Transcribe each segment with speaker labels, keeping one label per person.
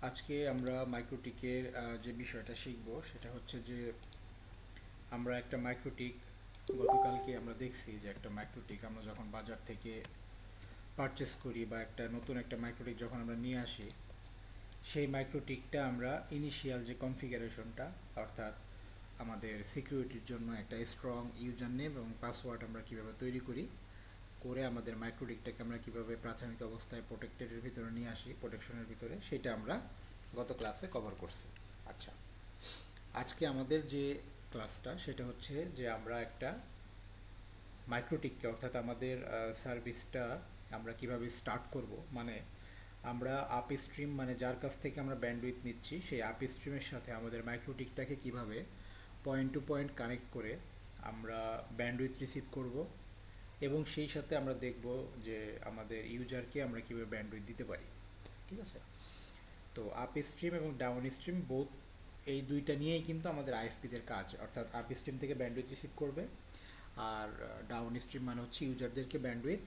Speaker 1: আজকে আমরা মাইক্রোটিকের যে বিষয়টা শিখব সেটা হচ্ছে যে আমরা একটা মাইক্রোটিক গতকালকে আমরা দেখছি যে একটা মাইক্রোটিক আমরা যখন বাজার থেকে পারচেস করি বা একটা নতুন একটা মাইক্রোটিক যখন আমরা নিয়ে আসি সেই মাইক্রোটিকটা আমরা ইনিশিয়াল যে কনফিগারেশনটা অর্থাৎ আমাদের সিকিউরিটির জন্য একটা স্ট্রং ইউজার নেম এবং পাসওয়ার্ড আমরা কীভাবে তৈরি করি করে আমাদের মাইক্রোটিকটাকে আমরা কীভাবে প্রাথমিক অবস্থায় প্রোটেক্টেডের ভিতরে নিয়ে আসি প্রোটেকশনের ভিতরে সেটা আমরা গত ক্লাসে কভার করছি। আচ্ছা, আজকে আমাদের যে ক্লাসটা সেটা হচ্ছে যে আমরা একটা মাইক্রোটিককে অর্থাৎ আমাদের সার্ভিসটা আমরা কিভাবে স্টার্ট করব, মানে আমরা আপ স্ট্রিম মানে যার কাছ থেকে আমরা ব্যান্ডউইথ নিচ্ছি সেই আপ স্ট্রিমের সাথে আমাদের মাইক্রোটিকটাকে কিভাবে পয়েন্ট টু পয়েন্ট কানেক্ট করে আমরা ব্যান্ডউইথ রিসিভ করব এবং সেই সাথে আমরা দেখব যে আমাদের ইউজারকে আমরা কীভাবে ব্যান্ডউইথ দিতে পারি। ঠিক আছে, তো আপ স্ট্রিম এবং ডাউন স্ট্রিম বোথ এই দুইটা নিয়েই কিন্তু আমাদের আইএসপিদের কাজ, অর্থাৎ আপ স্ট্রিম থেকে ব্যান্ডউইথ রিসিভ করবে আর ডাউন স্ট্রিম মানে হচ্ছে ইউজারদেরকে ব্যান্ডউইথ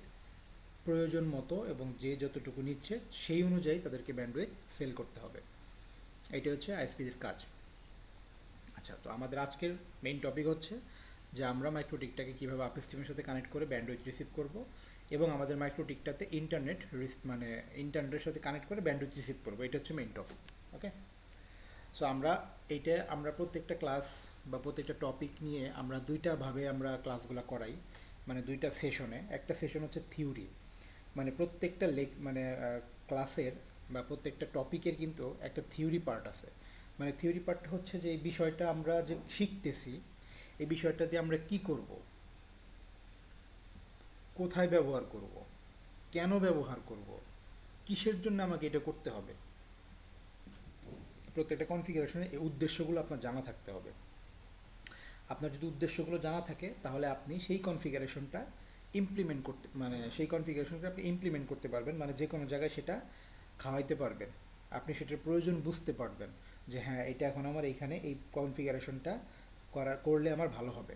Speaker 1: প্রয়োজন মতো এবং যে যতটুকু নিচ্ছে সেই অনুযায়ী তাদেরকে ব্যান্ডউইথ সেল করতে হবে। এটা হচ্ছে আইএসপিদের কাজ। আচ্ছা, তো আমাদের আজকের মেইন টপিক হচ্ছে যে আমরা মাইক্রোটিকটাকে কীভাবে আপ স্ট্রিমের সাথে কানেক্ট করে ব্যান্ডউইথ রিসিভ করব এবং আমাদের মাইক্রোটিকটাতে ইন্টারনেট মানে ইন্টারনেটের সাথে কানেক্ট করে ব্যান্ডউইথ রিসিভ করবো। এটা হচ্ছে মেইন টপিক। ওকে, সো আমরা প্রত্যেকটা ক্লাস বা প্রত্যেকটা টপিক নিয়ে আমরা দুইটাভাবে আমরা ক্লাসগুলো করাই, মানে দুইটা সেশনে। একটা সেশন হচ্ছে থিওরি, মানে প্রত্যেকটা ক্লাসের বা প্রত্যেকটা টপিকের কিন্তু একটা থিওরি পার্ট আছে। মানে থিওরি পার্ট হচ্ছে যে এই বিষয়টা আমরা যে শিখতেছি এই বিষয়টা দিয়ে আমরা কি করব, কোথায় ব্যবহার করব, কেন ব্যবহার করব, কিসের জন্য আমাকে এটা করতে হবে, প্রত্যেকটা কনফিগারেশনের এই উদ্দেশ্যগুলো আপনার জানা থাকতে হবে। আপনার যদি উদ্দেশ্যগুলো জানা থাকে তাহলে আপনি সেই কনফিগারেশনটা সেই কনফিগারেশনটা আপনি ইমপ্লিমেন্ট করতে পারবেন, মানে যে কোনো জায়গায় সেটা খাওয়াইতে পারবেন। আপনি সেটার প্রয়োজন বুঝতে পারবেন যে হ্যাঁ, এটা এখন আমার এইখানে এই কনফিগারেশনটা করলে আমার ভালো হবে।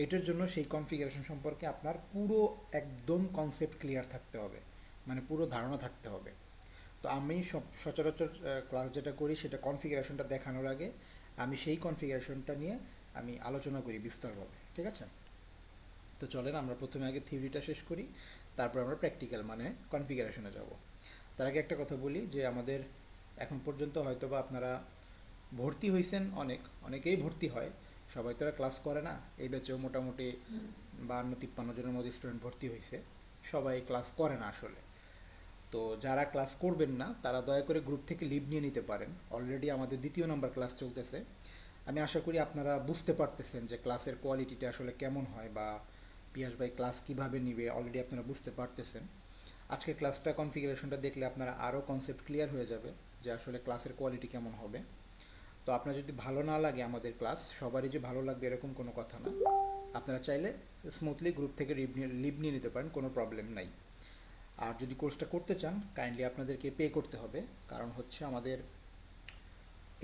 Speaker 1: এটার জন্য সেই কনফিগারেশন সম্পর্কে আপনার পুরো একদম কনসেপ্ট ক্লিয়ার থাকতে হবে, মানে পুরো ধারণা থাকতে হবে। তো আমি সচরাচর ক্লাস যেটা করি সেটা কনফিগারেশনটা দেখানোর আগে আমি সেই কনফিগারেশনটা নিয়ে আমি আলোচনা করি বিস্তারভাবে। ঠিক আছে, তো চলেন আমরা প্রথমে আগে থিওরিটা শেষ করি, তারপর আমরা প্র্যাকটিক্যাল মানে কনফিগারেশনে যাব। তার আগে একটা কথা বলি যে আমাদের এখন পর্যন্ত হয়তো বা আপনারা ভর্তি হয়েছেন, অনেকেই ভর্তি হয়, সবাই তো আর ক্লাস করে না। এই ব্যাচেও মোটামুটি 52-53 জনের মধ্যে স্টুডেন্ট ভর্তি হয়েছে, সবাই ক্লাস করে না আসলে। তো যারা ক্লাস করবেন না তারা দয়া করে গ্রুপ থেকে লিভ নিয়ে নিতে পারেন। অলরেডি আমাদের দ্বিতীয় নাম্বার ক্লাস চলতেছে। আমি আশা করি আপনারা বুঝতে পারতেছেন যে ক্লাসের কোয়ালিটিটা আসলে কেমন হয় বা পিয়াস ভাই ক্লাস কীভাবে নিবে অলরেডি আপনারা বুঝতে পারতেছেন। আজকের ক্লাসটা কনফিগারেশনটা দেখলে আপনারা আরও কনসেপ্ট ক্লিয়ার হয়ে যাবে যে আসলে ক্লাসের কোয়ালিটি কেমন হবে। তো আপনার যদি ভালো না লাগে আমাদের ক্লাস, সবারই যে ভালো লাগবে এরকম কোনো কথা না। আপনারা চাইলে স্মুথলি গ্রুপ থেকে লিভ নিয়ে নিতে পারেন, কোনো প্রবলেম নাই। আর যদি কোর্সটা করতে চান কাইন্ডলি আপনাদেরকে পে করতে হবে, কারণ হচ্ছে আমাদের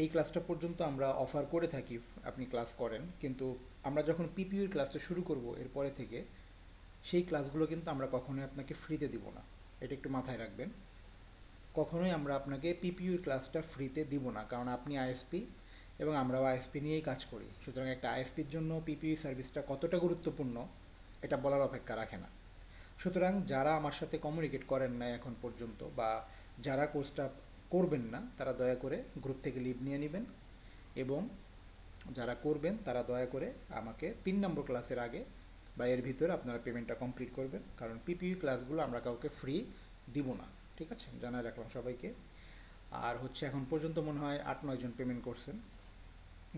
Speaker 1: এই ক্লাসটা পর্যন্ত আমরা অফার করে থাকি, আপনি ক্লাস করেন, কিন্তু আমরা যখন পিপিইউর ক্লাসটা শুরু করব এরপরে থেকে সেই ক্লাসগুলো কিন্তু আমরা কখনোই আপনাকে ফ্রিতে দিব না। এটা একটু মাথায় রাখবেন, কখনোই আমরা আপনাকে পিপিইউর ক্লাসটা ফ্রিতে দিব না, কারণ আপনি আইএসপি এবং আমরাও আইএসপি নিয়েই কাজ করি। সুতরাং একটা আইএসপির জন্য পিপিইউ সার্ভিসটা কতটা গুরুত্বপূর্ণ এটা বলার অপেক্ষা রাখে না। সুতরাং যারা আমার সাথে কমিউনিকেট করেন না এখন পর্যন্ত বা যারা কোর্সটা করবেন না তারা দয়া করে গ্রুপ থেকে লিভ নিয়ে নেবেন, এবং যারা করবেন তারা দয়া করে আমাকে 3 নম্বর ক্লাসের আগে বা এর ভিতরে আপনারা পেমেন্টটা কমপ্লিট করবেন, কারণ পিপিইউ ক্লাসগুলো আমরা কাউকে ফ্রি দিব না। ঠিক আছে, জানাই রাখলাম সবাইকে। আর হচ্ছে এখন পর্যন্ত মনে হয় 8-9 জন পেমেন্ট করছেন,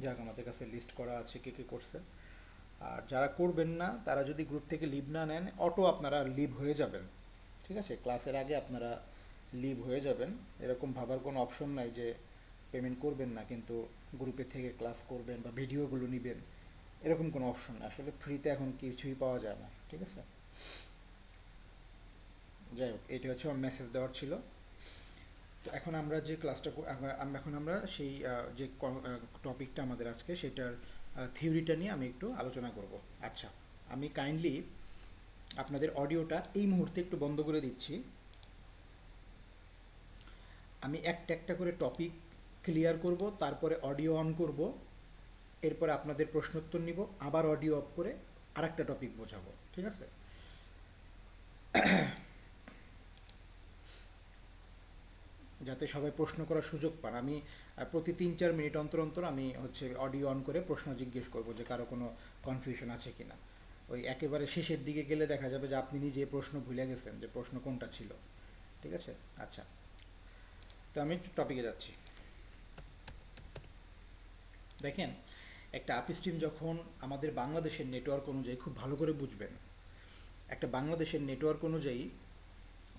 Speaker 1: যাক আমাদের কাছে লিস্ট করা আছে কে কে করছেন। আর যারা করবেন না তারা যদি গ্রুপ থেকে লিভ না নেন অটো আপনারা লিভ হয়ে যাবেন। ঠিক আছে, ক্লাসের আগে আপনারা লিভ হয়ে যাবেন, এরকম ভাবার কোনো অপশন নাই যে পেমেন্ট করবেন না কিন্তু গ্রুপে থেকে ক্লাস করবেন বা ভিডিওগুলো নেবেন, এরকম কোনো অপশন না। আসলে ফ্রিতে এখন কিছুই পাওয়া যায় না। ঠিক আছে, যাই হোক, এটা হচ্ছে আমার মেসেজ দেওয়ার ছিল। তো এখন আমরা যে ক্লাসটা আমরা সেই যে টপিকটা আমাদের আজকে সেটার থিওরিটা নিয়ে আমি একটু আলোচনা করব। আচ্ছা, আমি কাইন্ডলি আপনাদের অডিওটা এই মুহূর্তে একটু বন্ধ করে দিচ্ছি। আমি একটা একটা করে টপিক ক্লিয়ার করব, তারপরে অডিও অন করব, এরপরে আপনাদের প্রশ্নোত্তর নিব, আবার অডিও অফ করে আরেকটা টপিক বোঝাবো, ঠিক আছে? যাতে সবাই প্রশ্ন করার সুযোগ পান। আমি প্রতি 3-4 মিনিট অন্তর অন্তর আমি হচ্ছে অডিও অন করে প্রশ্ন জিজ্ঞেস করব যে কারো কোনো কনফিউশন আছে কি না। ওই একেবারে শেষের দিকে গেলে দেখা যাবে যে আপনি নিজে প্রশ্ন ভুলে গেছেন যে প্রশ্ন কোনটা ছিল, ঠিক আছে? আচ্ছা, তো আমি টপিকে যাচ্ছি। দেখেন, একটা আপস্ট্রিম যখন আমাদের বাংলাদেশের নেটওয়ার্ক অনুযায়ী, খুব ভালো করে বুঝবেন, একটা বাংলাদেশের নেটওয়ার্ক অনুযায়ী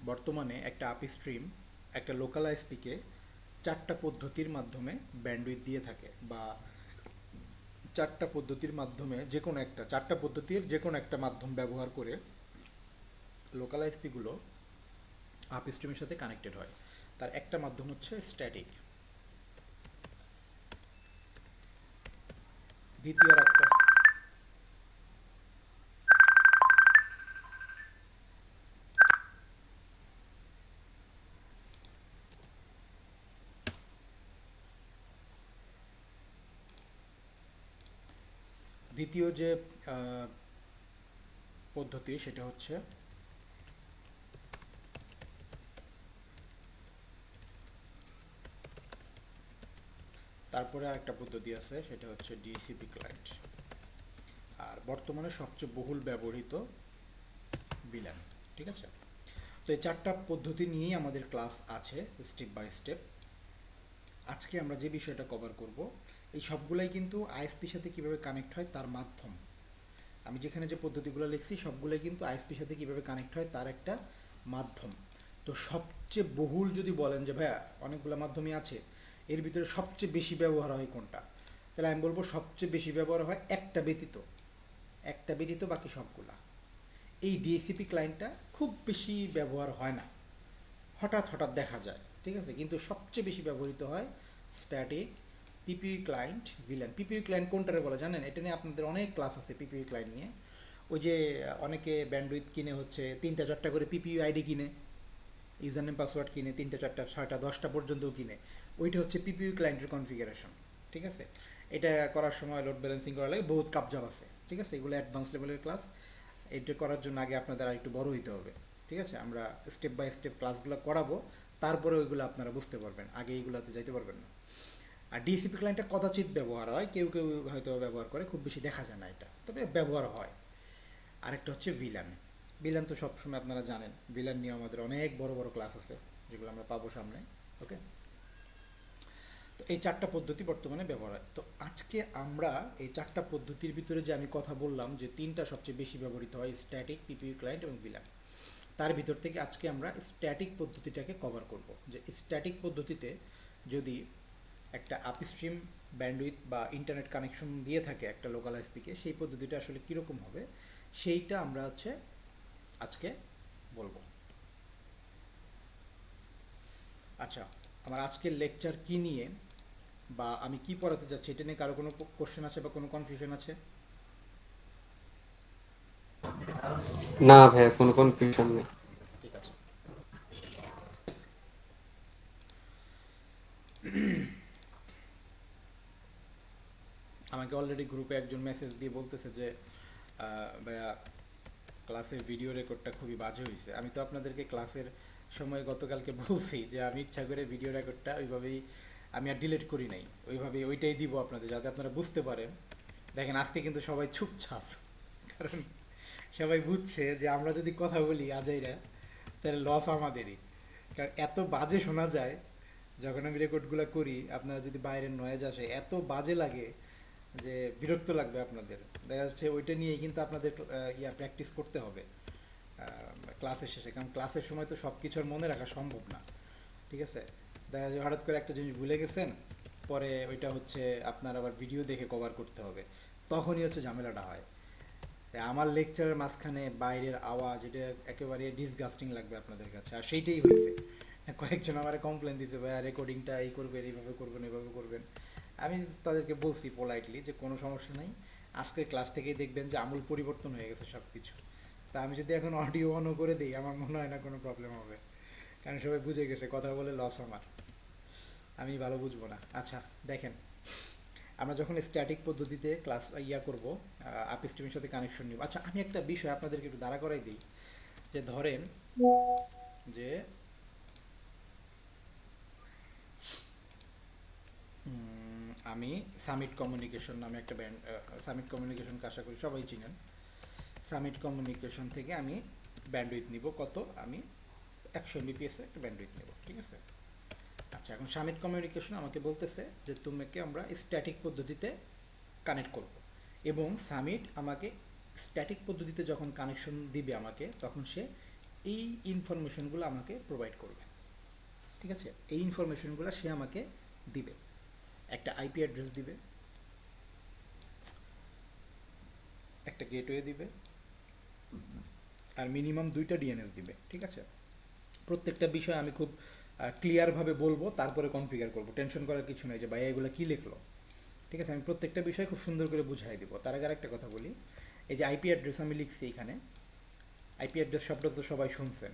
Speaker 1: বর্তমানে একটা আপস্ট্রিম একটা লোকাল আইএসপিকে 4টা পদ্ধতির মাধ্যমে ব্যান্ডউইথ দিয়ে থাকে, বা 4টা পদ্ধতির মাধ্যমে যে কোনো একটা, 4টা পদ্ধতির যে কোনো একটা মাধ্যম ব্যবহার করে লোকাল আইএসপিগুলো আপস্ট্রিমের সাথে কানেক্টেড হয়। তার একটা মাধ্যম হচ্ছে স্ট্যাটিক, দ্বিতীয় আর একটা দ্বিতীয় যে আহ, পদ্ধতি সেটা হচ্ছে তারপরে আরেকটা পদ্ধতি আছে, সেটা হচ্ছে ডিসিপি ক্লায়েন্ট। আর বর্তমানে সবচেয়ে বহুল ব্যবহৃত ভিল্যান, ঠিক আছে? তো এই 4টা পদ্ধতি নিয়েই আমাদের ক্লাস আছে স্টেপ বাই স্টেপ। আজকে আমরা যে বিষয়টা কভার করব, এই সবগুলাই কিন্তু আইএসপির সাথে কীভাবে কানেক্ট হয় তার মাধ্যম। আমি যেখানে যে পদ্ধতিগুলো লিখছি সবগুলোই কিন্তু আইএসপির সাথে কীভাবে কানেক্ট হয় তার একটা মাধ্যম। তো সবচেয়ে বহুল যদি বলেন যে ভাইয়া অনেকগুলো মাধ্যমই আছে, এর ভিতরে সবচেয়ে বেশি ব্যবহার হয় কোনটা, তাহলে আমি বলবো সবচেয়ে বেশি ব্যবহার হয় একটা ব্যতীত, একটা ব্যতীত বাকি সবগুলা। এই ডিএসিপি ক্লায়েন্টটা খুব বেশি ব্যবহার হয় না, হঠাৎ হঠাৎ দেখা যায়, ঠিক আছে? কিন্তু সবচেয়ে বেশি ব্যবহৃত হয় স্ট্যাটিক, পিপিইউ ক্লায়েন্ট, ভিলেন। পিপিইউ ক্লায়েন্ট কোনটারে বলে জানেন? এটা নিয়ে আপনাদের অনেক ক্লাস আছে পিপিইউ ক্লায়েন্ট নিয়ে। ওই যে অনেকে ব্যান্ডউইথ কিনে হচ্ছে 3টা 4টা করে পিপিইউ আইডি কিনে, ইউজার নেম পাসওয়ার্ড কিনে 3টা 4টা 6টা 10টা পর্যন্তও কিনে, ওইটা হচ্ছে পিপিইউ ক্লায়েন্টের কনফিগারেশন, ঠিক আছে? এটা করার সময় লোড ব্যালেন্সিং করা লাগে, বহুত কাপজাপ আছে, ঠিক আছে? এগুলো অ্যাডভান্স লেভেলের ক্লাস। এটা করার জন্য আগে আপনাদের আর একটু বড় হইতে হবে, ঠিক আছে? আমরা স্টেপ বাই স্টেপ ক্লাসগুলো করাবো, তারপরে ওইগুলো আপনারা বুঝতে পারবেন, আগে এইগুলোতে যাইতে পারবেন না। আর ডিসিপি ক্লায়েন্টটা কদাচিৎ ব্যবহার হয়, কেউ কেউ হয়তো ব্যবহার করে, খুব বেশি দেখা যায় না এটা, তবে ব্যবহার হয়। আরেকটা হচ্ছে ভিলান। ভিলান তো সবসময় আপনারা জানেন, ভিলান নিয়ে আমাদের অনেক বড় বড় ক্লাস আছে যেগুলো আমরা পাবো সামনে, ওকে? তো এই 4টা পদ্ধতি বর্তমানে ব্যবহার হয়। তো আজকে আমরা এই 4টা পদ্ধতির ভিতরে যে আমি কথা বললাম যে 3টা সবচেয়ে বেশি ব্যবহৃত হয়, স্ট্যাটিক, পিপিইউ ক্লায়েন্ট এবং ভিলান, তার ভিতর থেকে আজকে আমরা স্ট্যাটিক পদ্ধতিটাকে কভার করব। যে স্ট্যাটিক পদ্ধতিতে যদি একটা আপস্ট্রিম ব্যান্ডউইথ বা ইন্টারনেট কানেকশন দিয়ে থাকে একটা লোকাল আইএসপিকে, সেই পদ্ধতিটা আসলে কীরকম হবে সেইটা আমরা হচ্ছে আজকে বলবো। আচ্ছা, আমার আজকের লেকচার কি নিয়ে বা আমি কি পড়াতে যাচ্ছি এটা নিয়ে কারো কোনো কোশ্চেন আছে বা কোনো কনফিউশন আছে?
Speaker 2: না ভাইয়া, কোনো কনফিউশন নেই।
Speaker 1: ঠিক আছে। আমাকে অলরেডি গ্রুপে একজন মেসেজ দিয়ে বলতেছে যে ভাইয়া ক্লাসের ভিডিও রেকর্ডটা খুবই বাজে হয়েছে। আমি তো আপনাদেরকে ক্লাসের সময় গতকালকে বলছি যে আমি ইচ্ছা করে ভিডিও রেকর্ডটা ওইভাবেই আমি আর ডিলিট করি নাই, ওইভাবেই ওইটাই দিব আপনাদের যাতে আপনারা বুঝতে পারেন। দেখেন আজকে কিন্তু সবাই চুপচাপ, কারণ সবাই বুঝছে যে আমরা যদি কথা বলি আজাইরা তাহলে লস আমাদেরই, কারণ এত বাজে শোনা যায় যখন আমি রেকর্ডগুলো করি। আপনারা যদি বাইরের নয়েজ আসে এত বাজে লাগে যে বিরক্ত লাগবে আপনাদের। দেখা যাচ্ছে ওইটা নিয়েই কিন্তু আপনাদের প্র্যাকটিস করতে হবে ক্লাসের শেষে, কারণ ক্লাসের সময় তো সব কিছু আর মনে রাখা সম্ভব না, ঠিক আছে? দেখা যায় হঠাৎ করে একটা জিনিস ভুলে গেছেন, পরে ওইটা হচ্ছে আপনার আবার ভিডিও দেখে কভার করতে হবে, তখনই হচ্ছে ঝামেলাটা হয়। তাই আমার লেকচারের মাঝখানে বাইরের আওয়াজ, এটা একেবারে ডিসগাস্টিং লাগবে আপনাদের কাছে, আর সেইটাই হয়েছে। কয়েকজন আমার কমপ্লেন দিছে, ভাইয়া রেকর্ডিংটা এই করবেন, এইভাবে করবেন, এইভাবে করবেন। আমি তাদেরকে বলছি পোলাইটলি যে কোনো সমস্যা নেই, আজকের ক্লাস থেকেই দেখবেন যে আমূল পরিবর্তন হয়ে গেছে সব কিছু। তা আমি যদি এখন অডিও অনও করে দিই আমার মনে হয় না কোনো প্রবলেম হবে, কারণ সবাই বুঝে গেছে কথা বলে লস আমার, আমি ভালো বুঝবো না। আচ্ছা দেখেন, আমরা যখন স্ট্যাটিক পদ্ধতিতে ক্লাস করব, আপ স্ট্রিমের সাথে কানেকশন নিব। আচ্ছা আমি একটা বিষয় আপনাদেরকে একটু দাঁড়া করাই দিই, যে ধরেন যে আমি সামিট কমিউনিকেশন নামে একটা ব্যান্ড, সামিট কমিউনিকেশনকে আশা করি সবাই চিনেন। সামিট কমিউনিকেশন থেকে আমি ব্যান্ডউইথ নিব কত, আমি 100 Mbps একটা ব্যান্ডউইথ নেব, ঠিক আছে। আচ্ছা এখন সামিট কমিউনিকেশন আমাকে বলতেছে যে তোমাকে আমরা স্ট্যাটিক পদ্ধতিতে কানেক্ট করব, এবং সামিট আমাকে স্ট্যাটিক পদ্ধতিতে যখন কানেকশন দিবে আমাকে, তখন সে এই ইনফরমেশনগুলো আমাকে প্রোভাইড করবে, ঠিক আছে। এই ইনফরমেশনগুলো সে আমাকে দিবে, একটা আইপি অ্যাড্রেস দিবে, একটা গেটওয়ে দিবে, আর মিনিমাম 2টা ডিএনএস দিবে, ঠিক আছে। প্রত্যেকটা বিষয় আমি খুব ক্লিয়ারভাবে বলবো, তারপরে কনফিগার করবো, টেনশন করার কিছু নেই যে ভাই এগুলো কী লিখলো, ঠিক আছে। আমি প্রত্যেকটা বিষয় খুব সুন্দর করে বুঝাই দিব। তার আগে একটা কথা বলি, এই যে আইপি অ্যাড্রেস আমি লিখছি এখানে, আইপি অ্যাড্রেস শব্দটা তো সবাই শুনছেন।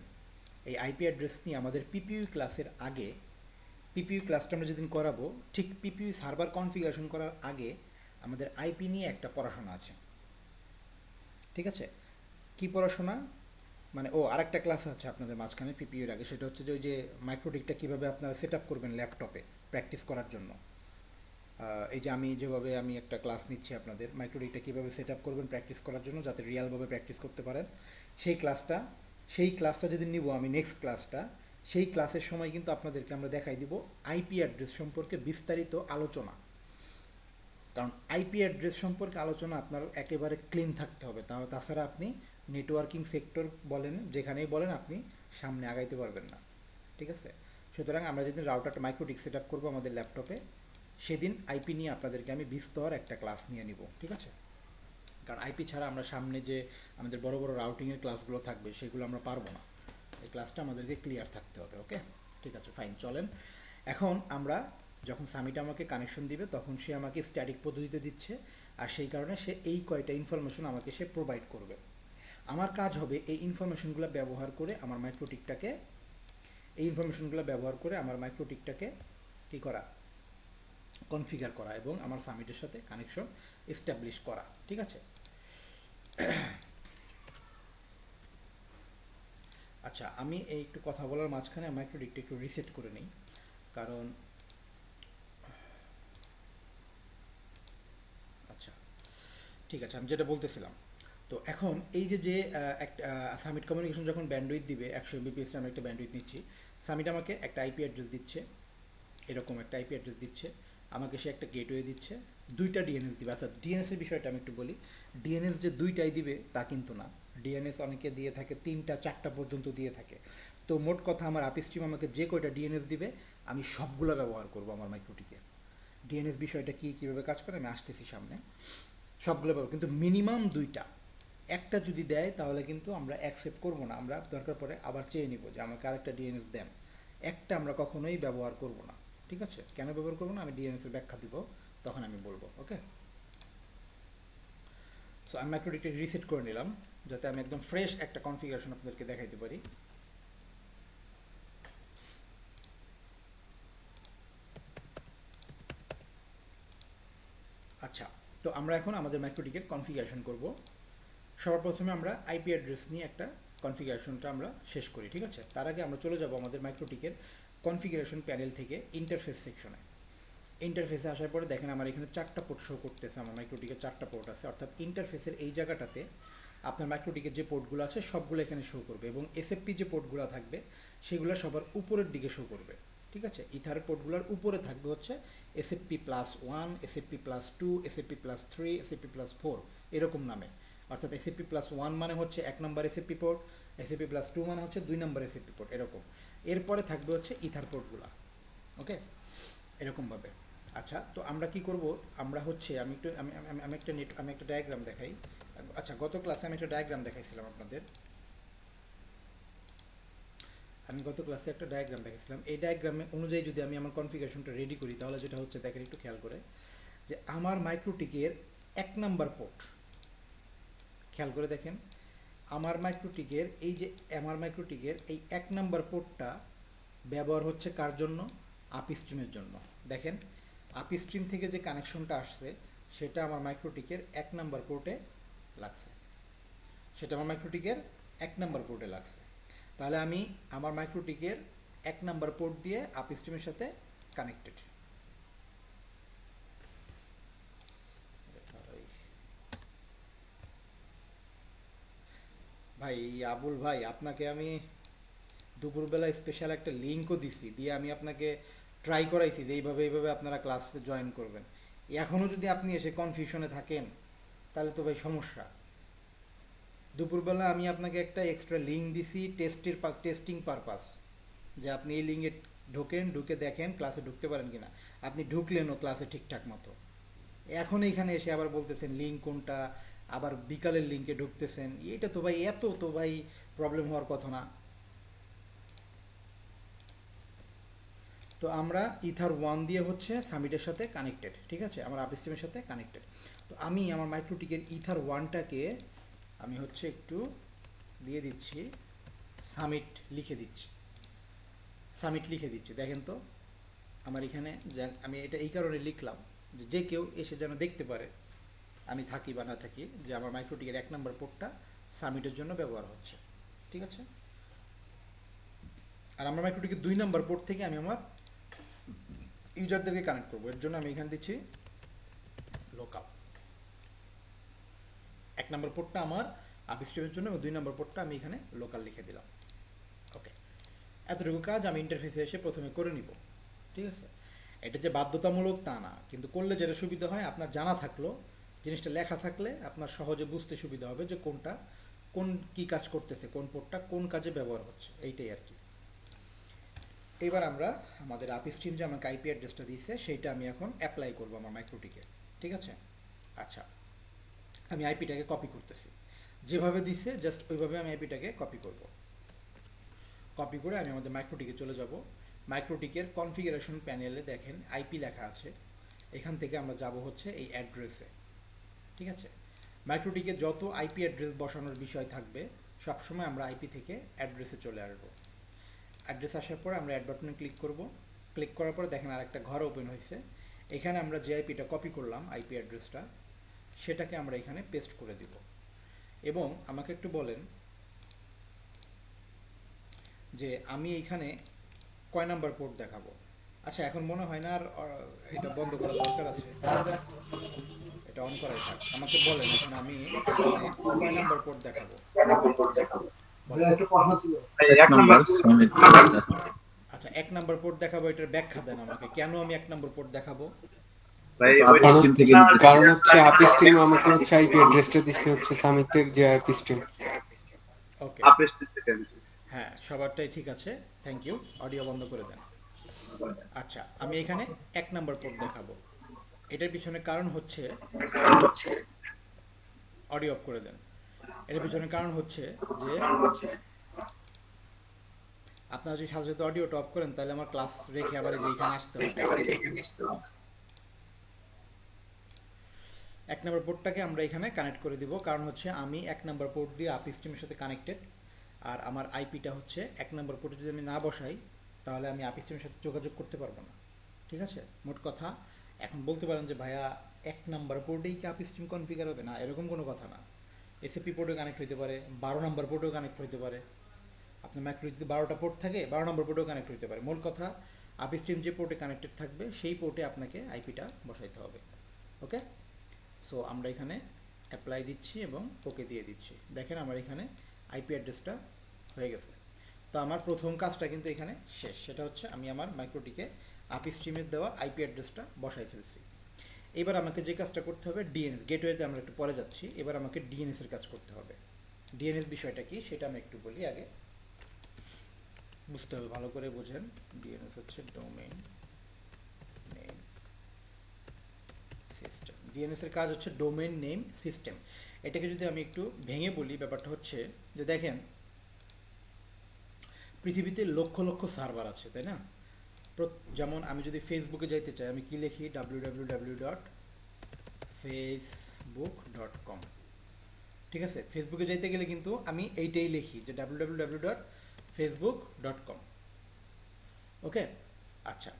Speaker 1: এই আইপি অ্যাড্রেস নিয়ে আমাদের পিপিইউ ক্লাসের আগে, পিপিইউ ক্লাসটা আমরা যেদিন করাবো, ঠিক পিপিইউ সার্ভার কনফিগারেশন করার আগে আমাদের আইপি নিয়ে একটা পড়াশোনা আছে, ঠিক আছে। কি পড়াশোনা মানে, ও আরেকটা ক্লাস আছে আপনাদের মাঝখানে পিপিইউর আগে, সেটা হচ্ছে যে ওই যে মাইক্রোটিকটা কীভাবে আপনারা সেট আপ করবেন ল্যাপটপে প্র্যাকটিস করার জন্য। এই যে আমি যেভাবে আমি একটা ক্লাস নিচ্ছি আপনাদের, মাইক্রোটিকটা কীভাবে সেট আপ করবেন প্র্যাকটিস করার জন্য, যাতে রিয়ালভাবে প্র্যাকটিস করতে পারেন, সেই ক্লাসটা যেদিন নিব আমি, নেক্সট ক্লাসটা, সেই ক্লাসের সময় কিন্তু আপনাদেরকে আমরা দেখাই দিব আইপি অ্যাড্রেস সম্পর্কে বিস্তারিত আলোচনা। কারণ আইপি অ্যাড্রেস সম্পর্কে আলোচনা আপনার একেবারে ক্লিন থাকতে হবে, তাছাড়া আপনি নেটওয়ার্কিং সেক্টর বলেন, যেখানেই বলেন, আপনি সামনে আগাইতে পারবেন না, ঠিক আছে। সুতরাং আমরা যেদিন রাউটারটা মাইক্রোটিক সেট আপ করবো আমাদের ল্যাপটপে, সেদিন আইপি নিয়ে আপনাদেরকে আমি বিস্তর একটা ক্লাস নিয়ে নিব, ঠিক আছে। কারণ আইপি ছাড়া আমরা সামনে যে আমাদের বড় বড় রাউটিংয়ের ক্লাসগুলো থাকবে সেগুলো আমরা পারবো না, এই ক্লাসটা আমাদেরকে ক্লিয়ার থাকতে হবে, ওকে। ঠিক আছে ফাইন, চলেন। এখন আমরা যখন সামিট আমাকে কানেকশন দিবে, তখন সে আমাকে স্ট্যাটিক পদ্ধতিতে দিচ্ছে, আর সেই কারণে সে এই কয়টা ইনফরমেশন আমাকে সে প্রোভাইড করবে। আমার কাজ হবে এই ইনফরমেশনগুলো ব্যবহার করে আমার মাইক্রোটিকটাকে, কী করা, কনফিগার করা, এবং আমার সামিটের সাথে কানেকশন এস্টাবলিশ করা, ঠিক আছে। আচ্ছা আমি এই একটু কথা বলার মাঝখানে মাইক্রোটিকটা একটু রিসেট করে নিই, কারণ আচ্ছা ঠিক আছে, আমি যেটা বলতেছিলাম। তো এখন এই যে একটা সামিট কমিউনিকেশন যখন ব্যান্ডউইথ দিবে, 100 Mbps আমি একটা ব্যান্ডউইথ নিচ্ছি, সামিট আমাকে একটা আইপি অ্যাড্রেস দিচ্ছে, এরকম একটা আইপি অ্যাড্রেস দিচ্ছে, আমাকে সে একটা গেটওয়ে দিচ্ছে, 2টা ডিএনএস দিবে। আচ্ছা ডিএনএসের বিষয়টা আমি একটু বলি, ডিএনএস যে 2টাই দিবে তা কিন্তু না, ডিএনএস অনেকে দিয়ে থাকে 3টা 4টা পর্যন্ত দিয়ে থাকে। তো মোট কথা আমার আপস্ট্রিম আমাকে যে কয়টা ডিএনএস দিবে আমি সবগুলো ব্যবহার করব আমার মাইক্রোটিকে। ডিএনএস বিষয়টা কীভাবে কাজ করে আমি আসতেছি সামনে, সবগুলো ব্যবহার, কিন্তু মিনিমাম 2টা, একটা যদি দেয় তাহলে কিন্তু আমরা অ্যাকসেপ্ট করব না, আমরা দরকার পড়ে আবার চেয়ে নিব যে আমাকে আরেকটা ডিএনএস দেন। একটা আমরা কখনোই ব্যবহার করব না, ঠিক আছে। কেন ব্যবহার করবো না আমি ডিএনএস এর ব্যাখ্যা দিব, তখন আমি বলবো, ওকে। সো আমি মাইক্রোটিকটা রিসেট করে নিলাম, যাতে আমি একদম ফ্রেশ একটা কনফিগারেশন আপনাদেরকে দেখাইতে পারি। আচ্ছা, তো আমরা এখন আমাদের মাইক্রোটিকের কনফিগারেশন করব। সবার প্রথমে আমরা আইপি অ্যাড্রেস নিয়ে একটা কনফিগারেশনটা আমরা শেষ করি, ঠিক আছে। তার আগে আমরা চলে যাব আমাদের মাইক্রোটিকের কনফিগারেশন প্যানেল থেকে ইন্টারফেস সেকশনে। ইন্টারফেসে আসার পরে দেখেন আমার এখানে 4টা পোর্ট শো করতেছে, আমার মাইক্রোটিকের 4টা পোর্ট আছে, অর্থাৎ ইন্টারফেসের এই জায়গাটাতে আপনার মাইক্রোটিকের যে পোর্টগুলো আছে সবগুলো এখানে শো করবে, এবং এসএফপি যে পোর্টগুলো থাকবে সেগুলো সবার উপরের দিকে শো করবে, ঠিক আছে। ইথার পোর্টগুলোর উপরে থাকবে হচ্ছে SFP+1, SFP+2, SFP+3, SFP+4 এরকম নামে, অর্থাৎ SFP+1 মানে হচ্ছে 1 নম্বর এসএফপি পোর্ট, SFP+2 মানে হচ্ছে 2 নম্বর এসএফপি পোর্ট, এরকম। এরপরে থাকবে হচ্ছে ইথার পোর্টগুলো, ওকে, এরকমভাবে। আচ্ছা তো আমরা কি করব, আমরা হচ্ছে আমি একটা ডায়াগ্রাম দেখাই। আচ্ছা গত ক্লাসে আমি একটা ডায়াগ্রাম দেখাইছিলাম আপনাদের, এই ডায়াগ্রামে অনুযায়ী যদি আমি আমার কনফিগারেশনটা রেডি করি, তাহলে যেটা হচ্ছে দেখেন একটু খেয়াল করে, যে আমার মাইক্রোটিকের 1 নাম্বার পোর্ট, খেয়াল করে দেখেন, আমার মাইক্রোটিকের এই 1 নাম্বার পোর্টটা ব্যবহার হচ্ছে কার জন্য? আপি স্ট্রিমের জন্য। দেখেন আপি স্ট্রিম থেকে যে কানেকশনটা আসছে সেটা আমার মাইক্রোটিকের 1 নাম্বার পোর্টে লাগছে, সেটা আমার মাইক্রোটিকের 1 নাম্বার পোর্টে লাগছে। তাহলে আমি আমার মাইক্রোটিকের 1 নাম্বার পোর্ট দিয়ে আপি স্ট্রিমের সাথে কানেক্টেড। ভাই আবুল ভাই, আপনাকে আমি দুপুরবেলা স্পেশাল একটা লিঙ্কও দিছি, দিয়ে আমি আপনাকে ট্রাই করাইছি যে এইভাবে আপনারা ক্লাসে জয়েন করবেন। এখনও যদি আপনি এসে কনফিউশনে থাকেন তাহলে তো ভাই সমস্যা। দুপুরবেলা আমি আপনাকে একটা এক্সট্রা লিঙ্ক দিছি টেস্টিং পারপাস, যে আপনি এই লিঙ্কে ঢুকে দেখেন ক্লাসে ঢুকতে পারেন কিনা। আপনি ঢুকলেনও ক্লাসে ঠিকঠাক মতো, এখন এইখানে এসে আবার বলতেছেন লিঙ্ক কোনটা, আবার বিকালের লিঙ্কে ঢুকতেছেন। এটা তো ভাই এত তো ভাই প্রবলেম হওয়ার কথা না। তো আমরা ইথার 1 দিয়ে হচ্ছে সামিটের সাথে কানেক্টেড, ঠিক আছে, আমার আপ স্ট্রিমের সাথে কানেক্টেড। তো আমি আমার মাইক্রোটিকের ইথার 1টাকে আমি হচ্ছে একটু দিয়ে দিচ্ছি, সামিট লিখে দিচ্ছি, সামিট লিখে দিচ্ছি। দেখেন তো আমার এখানে আমি এটা এই কারণে লিখলাম যে যে কেউ এসে যেন দেখতে পারে আমি থাকি বা না থাকি যে আমার মাইক্রোটিকের 1 নাম্বার পোর্টটা সামিটের জন্য ব্যবহার হচ্ছে, ঠিক আছে। আর আমার মাইক্রোটিকের 2 নাম্বার পোর্ট থেকে আমি আমার ইউজারদেরকে কানেক্ট করবো, এর জন্য আমি এখানে দিচ্ছি লোকাল। 1 নাম্বার পোর্টটা আমার আপি স্ট্রিমের জন্য এবং 2 নাম্বার পোর্টটা আমি এখানে লোকাল লিখে দিলাম। ওকে, এতটুকু কাজ আমি ইন্টারফেসে এসে প্রথমে করে নিব, ঠিক আছে। এটা যে বাধ্যতামূলক তা না, কিন্তু করলে যেটা সুবিধা হয় আপনার জানা থাকলো, জিনিসটা লেখা থাকলে আপনার সহজে বুঝতে সুবিধা হবে যে কোনটা কোন কী কাজ করতেছে, কোন পোর্টটা কোন কাজে ব্যবহার হচ্ছে, এইটাই আর কি। এবার আমরা আমাদের আপি স্ট্রিম যে আমাকে আইপি অ্যাড্রেসটা দিয়েছে সেইটা আমি এখন অ্যাপ্লাই করবো আমার মাইক্রোটিকে, ঠিক আছে। আচ্ছা, আমি আইপিটাকে কপি করতেছি, যেভাবে দিছে জাস্ট ওইভাবে আমি আইপিটাকে কপি করব। কপি করে আমি আমাদের মাইক্রোটিকে চলে যাব। মাইক্রোটিকের কনফিগারেশন প্যানেলে দেখেন আইপি লেখা আছে, এখান থেকে আমরা যাব হচ্ছে এই অ্যাড্রেসে, ঠিক আছে। মাইক্রোটিকে যত আইপি অ্যাড্রেস বসানোর বিষয় থাকবে সবসময় আমরা আইপি থেকে অ্যাড্রেসে চলে আসবো। অ্যাড্রেস আসার পর আমরা অ্যাড বাটনে ক্লিক করব। ক্লিক করার পর দেখেন আরেকটা ঘর ওপেন হয়েছে, এখানে আমরা যে আইপিটা কপি করলাম আইপি অ্যাড্রেসটা সেটাকে আমরা এখানে পেস্ট করে দিব। এবং আমাকে একটু বলেন যে আমি এইখানে কয় নাম্বার পোর্ট দেখাবো। আচ্ছা, এখন মনে হয় না আর এটা বন্ধ করার দরকার আছে, এটা অন করাই থাক। আমাকে বলেন এখন আমি এখানে কয় নাম্বার পোর্ট দেখাবো বলেন।
Speaker 3: এক নাম্বার
Speaker 1: আচ্ছা, 1 নাম্বার পোর্ট দেখাবো, এটার ব্যাখ্যা দেন আমাকে, কেন আমি 1 নাম্বার পোর্ট দেখাবো।
Speaker 2: কারণ কারণ হচ্ছে আপি স্ট্রিম আমাকে হচ্ছে আইপি অ্যাড্রেসটা দিচ্ছে হচ্ছে সামিটের যে আপি স্ট্রিম।
Speaker 1: ওকে, হ্যাঁ সবারটাই ঠিক আছে, থ্যাংক ইউ। অডিও বন্ধ করে দেন। আচ্ছা, আমি এখানে 1 নাম্বার পোর্ট দেখাবো, এটার পিছনে কারণ হচ্ছে, অডিও অফ করে দেন। এটার পিছনে কারণ হচ্ছে যে আপনারা যদি সাথে সাথে অডিওটা অফ করেন তাহলে আমার ক্লাস রেখে আবার এই যে এখানে আসতে হয়। 1 নাম্বার পোর্টটাকে আমরা এখানে কানেক্ট করে দিব, কারণ হচ্ছে আমি 1 নাম্বার পোর্ট দিয়ে আপি স্ট্রিমের সাথে কানেক্টেড, আর আমার আইপিটা হচ্ছে 1 নাম্বার পোর্টে যদি আমি না বসাই তাহলে আমি আপি স্ট্রিমের সাথে যোগাযোগ করতে পারবো না, ঠিক আছে। মোট কথা, এখন বলতে পারেন যে ভাইয়া 1 নাম্বার পোর্টেই কি আপি স্ট্রিম কনফিগার হবে, না এরকম কোনো কথা না। এসএপি পোর্টেও কানেক্ট হতে পারে, 12 নাম্বার পোর্টেও কানেক্ট হতে পারে। আপনার মাইক্রো যদি 12টা পোর্ট থাকে 12 নম্বর পোর্টেও কানেক্ট হতে পারে। মূল কথা আপি স্ট্রিম যে পোর্টে কানেক্টেড থাকবে সেই পোর্টে আপনাকে আইপিটা বসাইতে হবে। ওকে, সো আমরা এখানে অ্যাপ্লাই দিচ্ছি এবং ওকে দিয়ে দিচ্ছি। দেখেন আমার এখানে আইপি অ্যাড্রেসটা হয়ে গেছে। তো আমার প্রথম কাজটা কিন্তু এখানে শেষ, সেটা হচ্ছে আমি আমার মাইক্রোটিকে আপি স্ট্রিমের দেওয়া আইপি অ্যাড্রেসটা বসাই ফেলছি। এবার আমাকে যে কাজটা করতে হবে ডিএনএস, গেটওয়েতে আমরা একটু পরে যাচ্ছি, এবার আমাকে ডিএনএসের কাজ করতে হবে। ডিএনএস বিষয়টা কি সেটা আমি একটু বলি আগে, বুঝতে হবে, ভালো করে বোঝেন। ডিএনএস হচ্ছে ডোমেইন নেম সিস্টেম। ডিএনএস এর কাজ হচ্ছে ডোমেইন নেম সিস্টেম। এটাকে যদি আমি একটু ভেঙে বলি, ব্যাপারটা হচ্ছে যে দেখেন পৃথিবীতে লক্ষ লক্ষ সার্ভার আছে, তাই না। যেমন আমি যদি ফেসবুকে যাইতে চাই আমি কি লিখি, www.facebook.com, ঠিক আছে। ফেসবুকে যাইতে গেলে কিন্তু আমি এইটাই লিখি যে www.facebook.com। ওকে, আচ্ছা।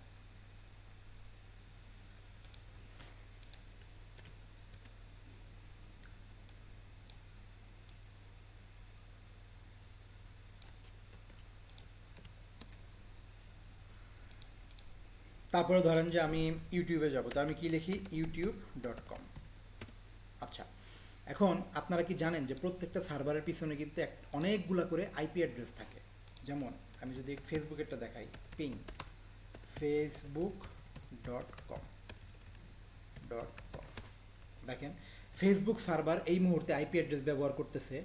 Speaker 1: তারপরে ধরেন যে আমি ইউটিউবে যাব, তো আমি কি লিখি youtube.com। আচ্ছা, এখন আপনারা কি জানেন যে প্রত্যেকটা সার্ভারের পিছনে কিন্তু অনেকগুলা করে আইপি অ্যাড্রেস থাকে। যেমন আমি যদি ফেসবুকেরটা দেখাই, পিং facebook.com দেখেন, ফেসবুক সার্ভার এই মুহূর্তে আইপি অ্যাড্রেস ব্যবহার করতেছে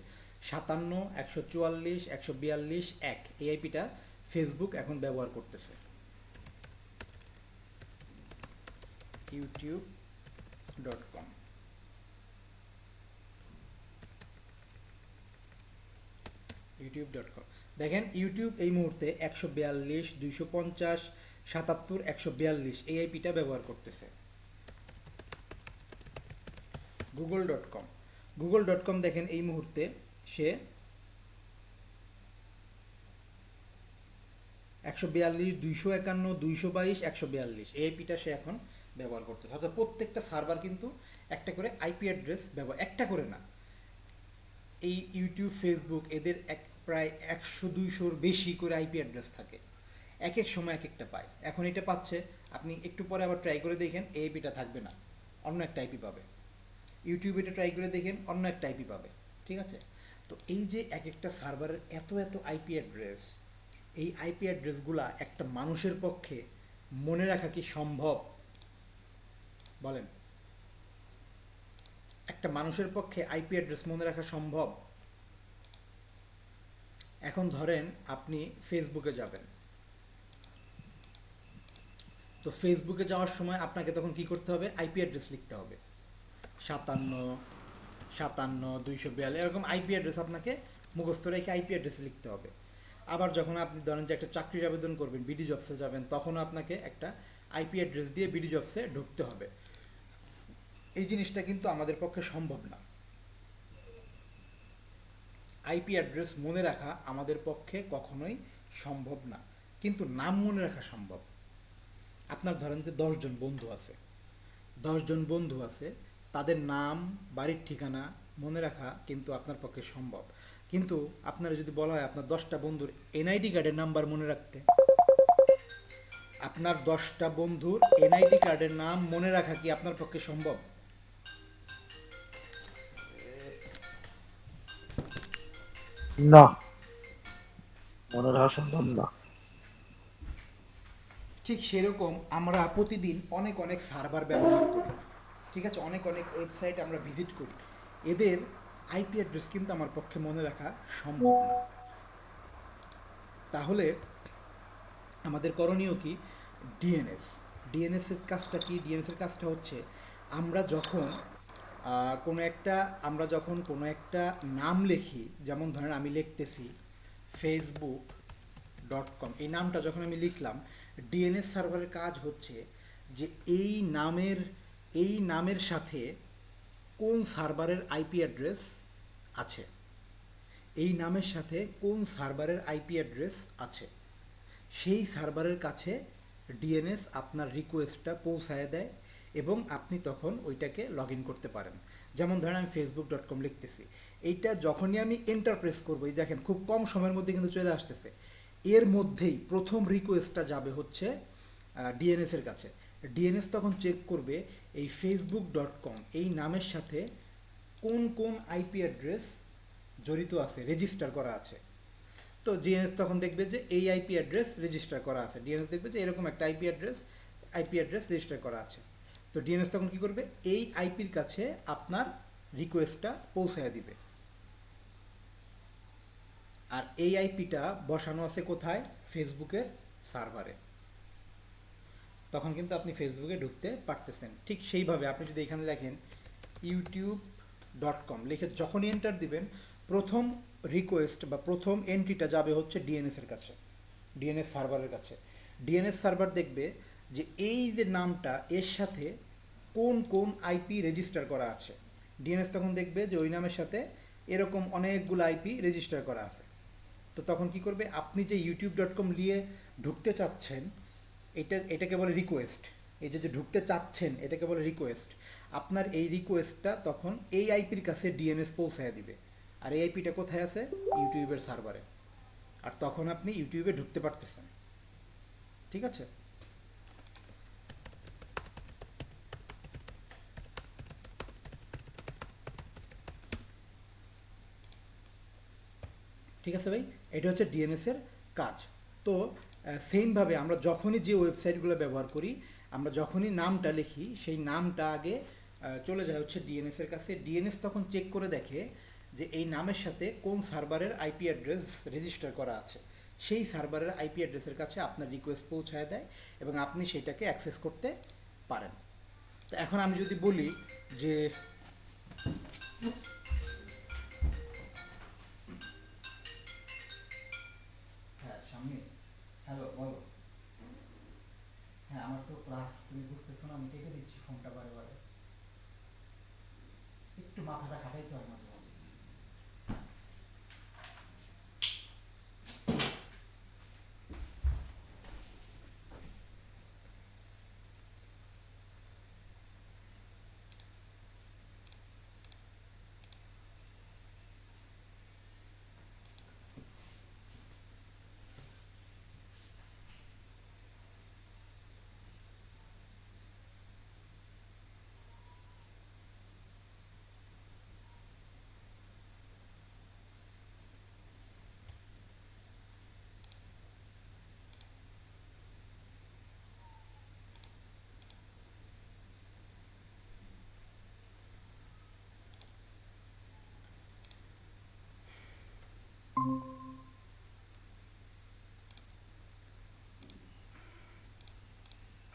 Speaker 1: 57.144.142.1। এই আইপিটা ফেসবুক এখন ব্যবহার করতেছে। youtube.com দেখেন, ইউটিউব এই মুহূর্তে 142.250.77.142 এই আইপিটা ব্যবহার করতেছে। গুগল.com দেখেন এই মুহূর্তে সে 142.251.222.142 এই আইপিটা সে এখন ব্যবহার করতেছে। অর্থাৎ প্রত্যেকটা সার্ভার কিন্তু একটা করে আইপি অ্যাড্রেস ব্যবহার, একটা করে না, এই ইউটিউব ফেসবুক এদের প্রায় 100-200-র বেশি করে আইপি অ্যাড্রেস থাকে। এক এক সময় এক একটা পায়। এখন এটা পাচ্ছে, আপনি একটু পরে আবার ট্রাই করে দেখেন, এই আইপিটা থাকবে না, অন্য একটা আইপি পাবে। ইউটিউবে এটা ট্রাই করে দেখেন, অন্য একটা আইপি পাবে। ঠিক আছে? তো এই যে এক একটা সার্ভারের এত এত আইপি অ্যাড্রেস, এই আইপি অ্যাড্রেসগুলা একটা মানুষের পক্ষে মনে রাখা কি সম্ভব? বলেন, একটা মানুষের পক্ষে আইপি অ্যাড্রেস মনে রাখা সম্ভব? এখন ধরেন আপনি ফেসবুকে যাবেন, তো ফেসবুকে যাওয়ার সময় আপনাকে তখন কি করতে হবে? আইপি অ্যাড্রেস লিখতে হবে, 57.57.242 এরকম আইপি অ্যাড্রেস আপনাকে মুখস্থ রেখে আইপি অ্যাড্রেস লিখতে হবে। আবার যখন আপনি ধরেন যে একটা চাকরির আবেদন করবেন, বিডি জবসে যাবেন, তখন আপনাকে একটা আইপি অ্যাড্রেস দিয়ে বিডি জবসে ঢুকতে হবে। এই জিনিসটা কিন্তু আমাদের পক্ষে সম্ভব না। আইপি অ্যাড্রেস মনে রাখা আমাদের পক্ষে কখনোই সম্ভব না, কিন্তু নাম মনে রাখা সম্ভব। আপনার ধরেন যে 10 জন বন্ধু আছে, 10 জন বন্ধু আছে, তাদের নাম, বাড়ির ঠিকানা মনে রাখা কিন্তু আপনার পক্ষে সম্ভব। কিন্তু আপনারা যদি বলা হয় আপনার 10টা বন্ধুর এনআইডি কার্ডের নাম্বার মনে রাখতে, আপনার 10টা বন্ধুর এনআইডি কার্ডের নাম মনে রাখা কি আপনার পক্ষে সম্ভব?
Speaker 3: না, মনে রাখা সম্ভব না।
Speaker 1: ঠিক সেরকম আমরা প্রতিদিন অনেক অনেক সার্ভার ব্যবহার করি, ঠিক আছে, অনেক অনেক ওয়েবসাইট আমরা ভিজিট করি, এদের আইপি অ্যাড্রেস কিন্তু আমার পক্ষে মনে রাখা সম্ভব না। তাহলে আমাদের করণীয় কি? ডিএনএস। ডিএনএসের কাজটা কি? ডিএনএসের কাজটা হচ্ছে আমরা যখন কোনো একটা নাম লিখি, যেমন ধরেন আমি লিখতেছি facebook.com, এই নামটা যখন আমি লিখলাম, ডিএনএস সার্ভারের কাজ হচ্ছে যে এই নামের সাথে কোন সার্ভারের আইপি অ্যাড্রেস আছে, এই নামের সাথে কোন সার্ভারের আইপি অ্যাড্রেস আছে, সেই সার্ভারের কাছে ডিএনএস আপনার রিকোয়েস্টটা পৌঁছায় দেয় এবং আপনি তখন ওইটাকে লগ ইন করতে পারেন। যেমন ধরেন আমি facebook.com লিখতেছি, এইটা যখনই আমি এন্টার প্রেস করবো, এই দেখেন খুব কম সময়ের মধ্যে কিন্তু চলে আসতেছে। এর মধ্যেই প্রথম রিকোয়েস্টটা যাবে হচ্ছে ডিএনএসের কাছে। ডিএনএস তখন চেক করবে এই facebook.com এই নামের সাথে কোন কোন আইপি অ্যাড্রেস জড়িত আছে, রেজিস্টার করা আছে। তো ডিএনএস তখন দেখবে যে এই আইপি অ্যাড্রেস রেজিস্টার করা আছে, ডিএনএস দেখবে যে এরকম একটা আইপি অ্যাড্রেস রেজিস্টার করা আছে। তো ডিএনএস তখন কী করবে? এই আইপির কাছে আপনার রিকোয়েস্টটা পৌঁছায় দিবে। আর এই আইপিটা বসানো আছে কোথায়? ফেসবুকের সার্ভারে। তখন কিন্তু আপনি ফেসবুকে ঢুকতে পারতেছেন। ঠিক সেইভাবে আপনি যদি এখানে লেখেন youtube.com লিখে যখনই এন্টার দিবেন, প্রথম রিকোয়েস্ট বা প্রথম এন্ট্রিটা যাবে হচ্ছে ডিএনএসের কাছে, ডিএনএস সার্ভারের কাছে। ডিএনএস সার্ভার দেখবে যে এই যে নামটা, এর সাথে কোন কোন আইপি রেজিস্টার করা আছে। ডিএনএস তখন দেখবে যে ওই নামের সাথে এরকম অনেকগুলো আইপি রেজিস্টার করা আছে। তো তো তখন কি করবে, আপনি যে youtube.com নিয়ে ঢুকতে চাচ্ছেন, এটাকে বলে রিকোয়েস্ট। এই যে ঢুকতে চাচ্ছেন এটাকে বলে রিকোয়েস্ট। আপনার এই রিকোয়েস্টটা তখন এই আইপির কাছে ডিএনএস পৌঁছায় দিবে। আর এই আইপিটা কোথায় আছে? ইউটিউবের সার্ভারে। আর তখন আপনি ইউটিউবে ঢুকতে পারতেছেন। ঠিক আছে? ঠিক আছে ভাই, এটা হচ্ছে ডিএনএস এর কাজ। তো সেমভাবে আমরা যখনই যে ওয়েবসাইটগুলো ব্যবহার করি, আমরা যখনই নামটা লিখি, সেই নামটা আগে চলে যায় হচ্ছে ডিএনএস এর কাছে। ডিএনএস তখন চেক করে দেখে যে এই নামের সাথে কোন সার্ভারের আইপি অ্যাড্রেস রেজিস্টার করা আছে। সেই সার্ভারের আইপি অ্যাড্রেসের কাছে আপনার রিকোয়েস্ট পৌঁছায় দেয় এবং আপনি সেটাকে অ্যাক্সেস করতে পারেন। তো এখন আমি যদি বলি যে হ্যাঁ সামনে, হ্যালো বলো। হ্যাঁ আমার তো ক্লাস, তুমি বুঝতেছো না, আমি কেটে দিচ্ছি ফোনটা বারে বারে। একটু মাথাটা খাটাইতে হয় মাঝে মাঝে।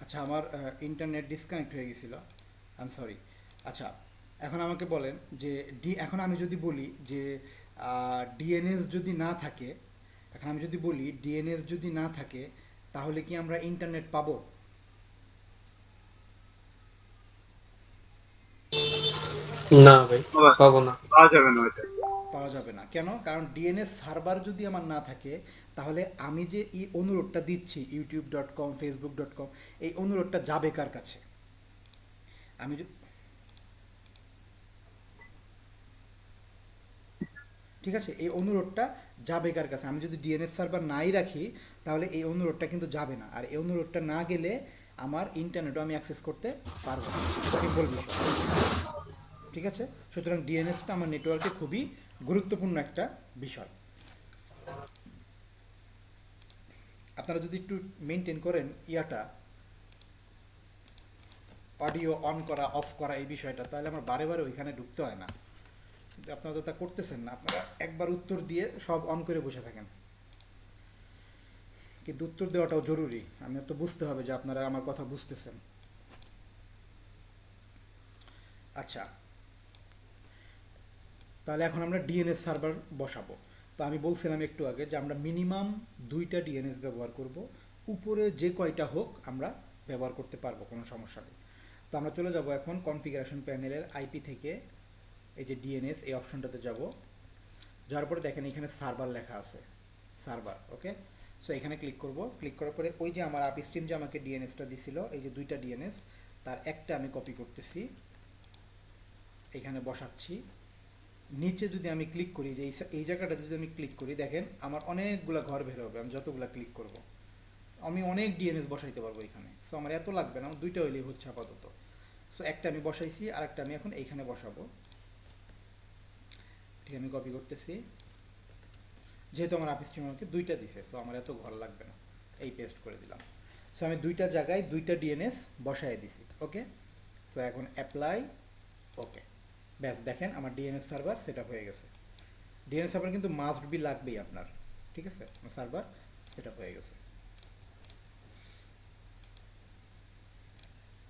Speaker 1: আচ্ছা আমার ইন্টারনেট ডিসকানেক্ট হয়ে গেছিল, আই এম সরি। আচ্ছা এখন আমাকে বলেন যে এখন আমি যদি বলি যে ডিএনএস যদি না থাকে, এখন আমি যদি বলি ডিএনএস যদি না থাকে তাহলে কি আমরা ইন্টারনেট পাবো?
Speaker 2: না ভাই, পাবো না।
Speaker 3: পাওয়া যাবে না ওইটা।
Speaker 1: পাওয়া যাবে না। কেন? কারণ ডিএনএস সার্ভার যদি আমার না থাকে, তাহলে আমি যে এই অনুরোধটা দিচ্ছি youtube.com facebook.com, এই অনুরোধটা যাবে কার কাছে? আমি ঠিক আছে, এই অনুরোধটা যাবে কার কাছে? আমি যদি ডিএনএস সার্ভার নাই রাখি তাহলে এই অনুরোধটা কিন্তু যাবে না। আর এই অনুরোধটা না গেলে আমার ইন্টারনেটও আমি অ্যাক্সেস করতে পারবো না। সিম্পল বিষয়। ঠিক আছে? সুতরাং ডিএনএসটা আমার নেটওয়ার্কে খুবই গুরুত্বপূর্ণ একটা বিষয়। আপনারা যদি একটু মেনটেন করেন ইয়াটা, অডিও অন করা অফ করা এই বিষয়টা, তাহলে আমার বারে বারে ওইখানে ঢুকতে হয় না। কিন্তু আপনারা তো তা করতেছেন না, আপনারা একবার উত্তর দিয়ে সব অন করে বসে থাকেন। কিন্তু উত্তর দেওয়াটাও জরুরি, আমি তো বুঝতে হবে যে আপনারা আমার কথা বুঝতেছেন। আচ্ছা তাহলে এখন আমরা ডিএনএস সার্ভার বসাবো। তো আমি বলছিলাম একটু আগে যে আমরা মিনিমাম 2টা ডিএনএস ব্যবহার করব, উপরে যে কয়টা হোক আমরা ব্যবহার করতে পারবো, কোনো সমস্যা নেই। তো আমরা চলে যাব এখন কনফিগারেশন প্যানেলের আইপি থেকে এই যে ডিএনএস এই অপশনটাতে যাব। যাওয়ার পরে দেখেন এখানে সার্ভার লেখা আছে, সার্ভার। ওকে, সো এখানে ক্লিক করব। ক্লিক করার পরে ওই যে আমার আপস্ট্রিম যে আমাকে ডিএনএসটা দিছিল, এই যে 2টা ডিএনএস, তার একটা আমি কপি করতেছি, এখানে বসাচ্ছি। নিচে যদি আমি ক্লিক করি, যে এই জায়গাটাতে যদি আমি ক্লিক করি, দেখেন আমার অনেকগুলো ঘর বের হবে। আমি যতগুলো ক্লিক করব আমি অনেক ডিএনএস বসাইতে পারবো এখানে। সো আমার এত লাগবে না, আমার 2টা হইলেই হচ্ছে আপাতত। সো একটা আমি বসাইছি, আর একটা আমি এখন এইখানে বসাবো। ঠিক আমি কপি করতেছি, যেহেতু আমার আপস্ট্রিম আমাকে 2টা দিছে, সো আমার এত ঘর লাগবে না, এই পেস্ট করে দিলাম। সো আমি 2টা জায়গায় 2টা ডিএনএস বসাই দিছি। ওকে, সো এখন অ্যাপ্লাই। ওকে, ব্যাস দেখেন আমার ডিএনএস সার্ভার সেট আপ হয়ে গেছে। ডিএনএস সার্ভার কিন্তু মাস্ট বি লাগবেই আপনার। ঠিক আছে, আমার সার্ভার সেট আপ হয়ে গেছে।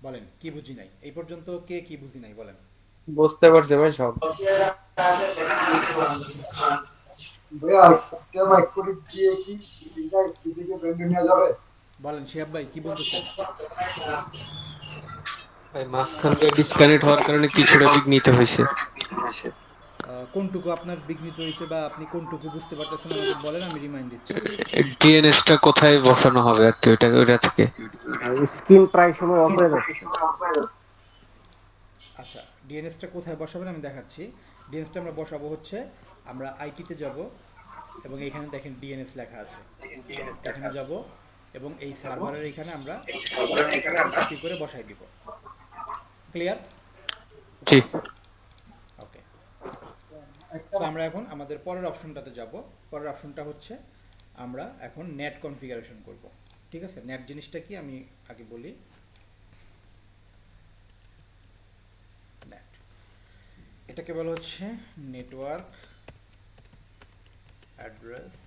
Speaker 1: বলেন কি বুঝি নাই এই পর্যন্ত? কে কি বুঝি নাই বলেন?
Speaker 2: বুঝতে পারছি ভাই সব।
Speaker 3: ভাইয়া একটা মাইক করে দিয়ে কি এটা এদিকে ব্যান্ডে নেওয়া যাবে?
Speaker 1: বলেন শিহাব ভাই কি বলতেছেন?
Speaker 2: ভাই মাঝখান দিয়ে ডিসকানেক্ট হওয়ার কারণে কিছুটা দিক নিতে হয়েছে।
Speaker 1: কোনটুকু আপনার বিঘ্নিত হয়েছে বা আপনি কোনটুকু বুঝতে পারতেছেন আমাকে বলেন, আমি রিমাইন্ড দিচ্ছি।
Speaker 2: ডিএনএসটা কোথায় বসানো হবে আর কি, ওইটা থেকে।
Speaker 4: স্ক্রিন প্রায় সময় অফ হয়ে যাচ্ছে।
Speaker 1: আচ্ছা, ডিএনএসটা কোথায় বসাবেন আমি দেখাচ্ছি। ডিএনএসটা আমরা বসাবো হচ্ছে, আমরা আইটিতে যাব এবং এখানে দেখেন ডিএনএস লেখা আছে, এখানে যাব এবং এই সার্ভারের এখানে আমরা কপি করে বসাই দিব। ক্লিয়ার?
Speaker 2: জি।
Speaker 1: ওকে। তো আমরা এখন আমাদের পরের অপশনটাতে যাব। পরের অপশনটা হচ্ছে আমরা এখন নেট কনফিগারেশন করব। ঠিক আছে, নেট জিনিসটা কি আমি আগে বলি। নেট এটাকে বলা হচ্ছে নেটওয়ার্ক অ্যাড্রেস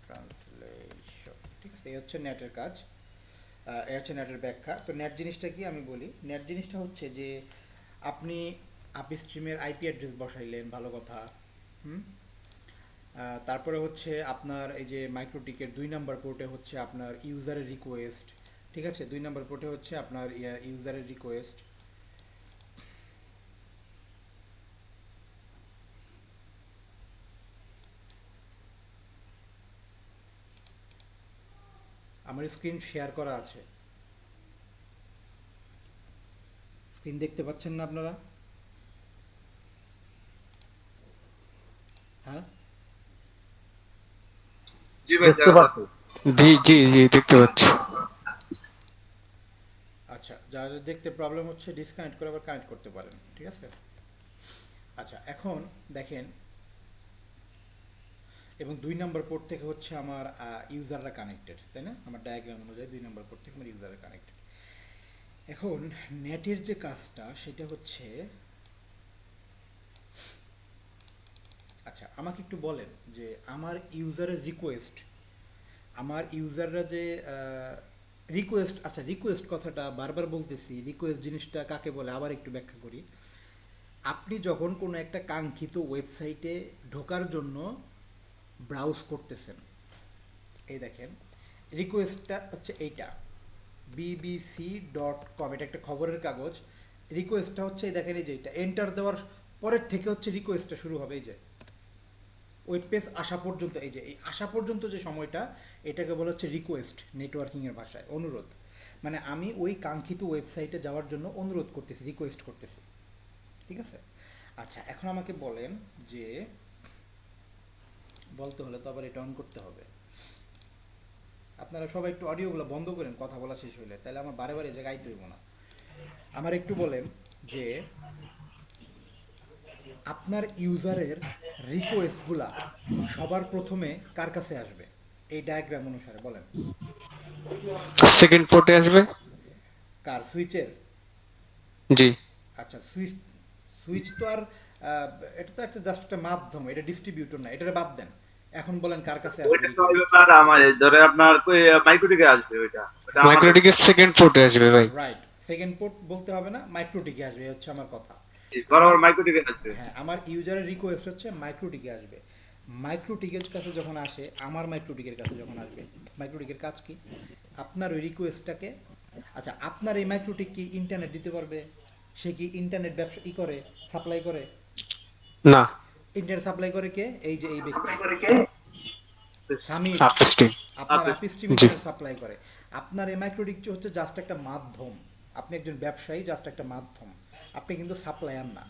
Speaker 1: ট্রান্সলেশন। ঠিক আছে, এই হচ্ছে নেটের কাজ, এই হচ্ছে নেটের ব্যাখ্যা। তো নেট জিনিসটা কি আমি বলি। নেট জিনিসটা হচ্ছে যে আপনি আপস্ট্রিমের আইপি অ্যাড্রেস বসাইলেন, ভালো কথা। হুম। তারপরে হচ্ছে আপনার এই যে মাইক্রোটিকের 2 নাম্বার পোর্টে হচ্ছে আপনার ইউজারের রিকোয়েস্ট। ঠিক আছে, 2 নাম্বার পোর্টে হচ্ছে আপনার ইউজারের রিকোয়েস্ট। আমার স্ক্রিন শেয়ার করা আছে, স্ক্রিন দেখতে পাচ্ছেন না আপনারা? হ্যাঁ,
Speaker 4: দেখতে পাচ্ছি।
Speaker 2: জি জি জি, দেখতে পাচ্ছি।
Speaker 1: আচ্ছা, যাদের দেখতে প্রবলেম হচ্ছে ডিসকানেক্ট করে আবার কানেক্ট করতে পারেন। ঠিক আছে। আচ্ছা, এখন দেখেন, এবং 2 নাম্বার পোর্ট থেকে হচ্ছে আমার ইউজাররা কানেক্টেড, তাই না? আমার ডায়াগ্রাম অনুযায়ী 2 নাম্বার পোর্ট থেকে আমার ইউজাররা কানেক্টেড। এখন নেটের যে কাজটা সেটা হচ্ছে, আচ্ছা আমাকে একটু বলেন যে আমার ইউজারের রিকোয়েস্ট, আমার ইউজাররা যে রিকোয়েস্ট, আচ্ছা রিকোয়েস্ট কথাটা বারবার বলতেছি, রিকোয়েস্ট জিনিসটা কাকে বলে আবার একটু ব্যাখ্যা করি। আপনি যখন কোনো একটা কাঙ্ক্ষিত ওয়েবসাইটে ঢোকার জন্য ব্রাউজ করতেছেন, এই দেখেন রিকোয়েস্টটা হচ্ছে এইটা, bbc.com, এটা একটা খবরের কাগজ। রিকোয়েস্টটা হচ্ছে এই দেখেন, এই যে এটা এন্টার দেওয়ার পরের থেকে হচ্ছে রিকোয়েস্টটা শুরু হবে। এই যে ওয়েব পেজ আসা পর্যন্ত, এই যে এই আসা পর্যন্ত যে সময়টা, এটাকে বলা হচ্ছে রিকোয়েস্ট, নেটওয়ার্কিংয়ের ভাষায় অনুরোধ। মানে আমি ওই কাঙ্ক্ষিত ওয়েবসাইটে যাওয়ার জন্য অনুরোধ করতেছি, রিকোয়েস্ট করতেছি। ঠিক আছে। আচ্ছা, এখন আমাকে বলেন যে, বলতে হলে তো আবার এটা অন করতে হবে। আপনারা সবাই একটু অডিওগুলো বন্ধ করেন কথা বলা শেষ হইলে, তাহলে আমার বারে বারে জায়গায় আইতে হইব না। আমার একটু বলেন যে আপনার ইউজারের রিকোয়েস্টগুলা সবার প্রথমে কার কাছে আসবে এই ডায়াগ্রাম অনুসারে বলেন?
Speaker 2: সেকেন্ড পোর্টে আসবে।
Speaker 1: কার? সুইচের?
Speaker 2: জি।
Speaker 1: আচ্ছা, সুইচ, সুইচ তো আর এটা তো একটা জাস্ট একটা মাধ্যম, এটা ডিস্ট্রিবিউটর না, এটা বাদ দেন। এখন বলেন কার কাছে আসবে
Speaker 5: ওইটা তো
Speaker 1: request?
Speaker 5: হইবে আপনার আমাদের ধরে আপনার মাইক্রোটিকে আসবে ওইটা আমাদের
Speaker 2: মাইক্রোটিকের সেকেন্ড পোর্টে আসবে ভাই।
Speaker 1: রাইট, সেকেন্ড পোর্ট বলতে হবে না, মাইক্রোটিকে আসবে, এই হচ্ছে আমার কথা।
Speaker 5: বরাবর মাইক্রোটিকে আসবে।
Speaker 1: হ্যাঁ, আমার ইউজারের রিকোয়েস্ট হচ্ছে মাইক্রোটিকে আসবে। মাইক্রোটিকের কাছে যখন আসে, আমার মাইক্রোটিকের কাছে যখন আসবে, মাইক্রোটিকের কাজ কি? আপনার ওই রিকোয়েস্টটাকে, আচ্ছা আপনার এই মাইক্রোটিক কি ইন্টারনেট দিতে পারবে? সে কি ইন্টারনেট ব্যবসা করে, সাপ্লাই করে?
Speaker 2: না।
Speaker 1: ইন্টারনেট সাপ্লাই করে কে? এই যে এই ব্যক্তি সামির,
Speaker 2: আপস্ট্রিম।
Speaker 1: আপনার আপস্ট্রিম
Speaker 2: জি।
Speaker 1: ইন্টারনেট সাপ্লাই করে। আপনার এই মাইক্রোটিক হচ্ছে জাস্ট একটা মাধ্যম। আপনি একজন ব্যবসায়ী, জাস্ট একটা মাধ্যম। আপনি কিন্তু সাপ্লায়ার না।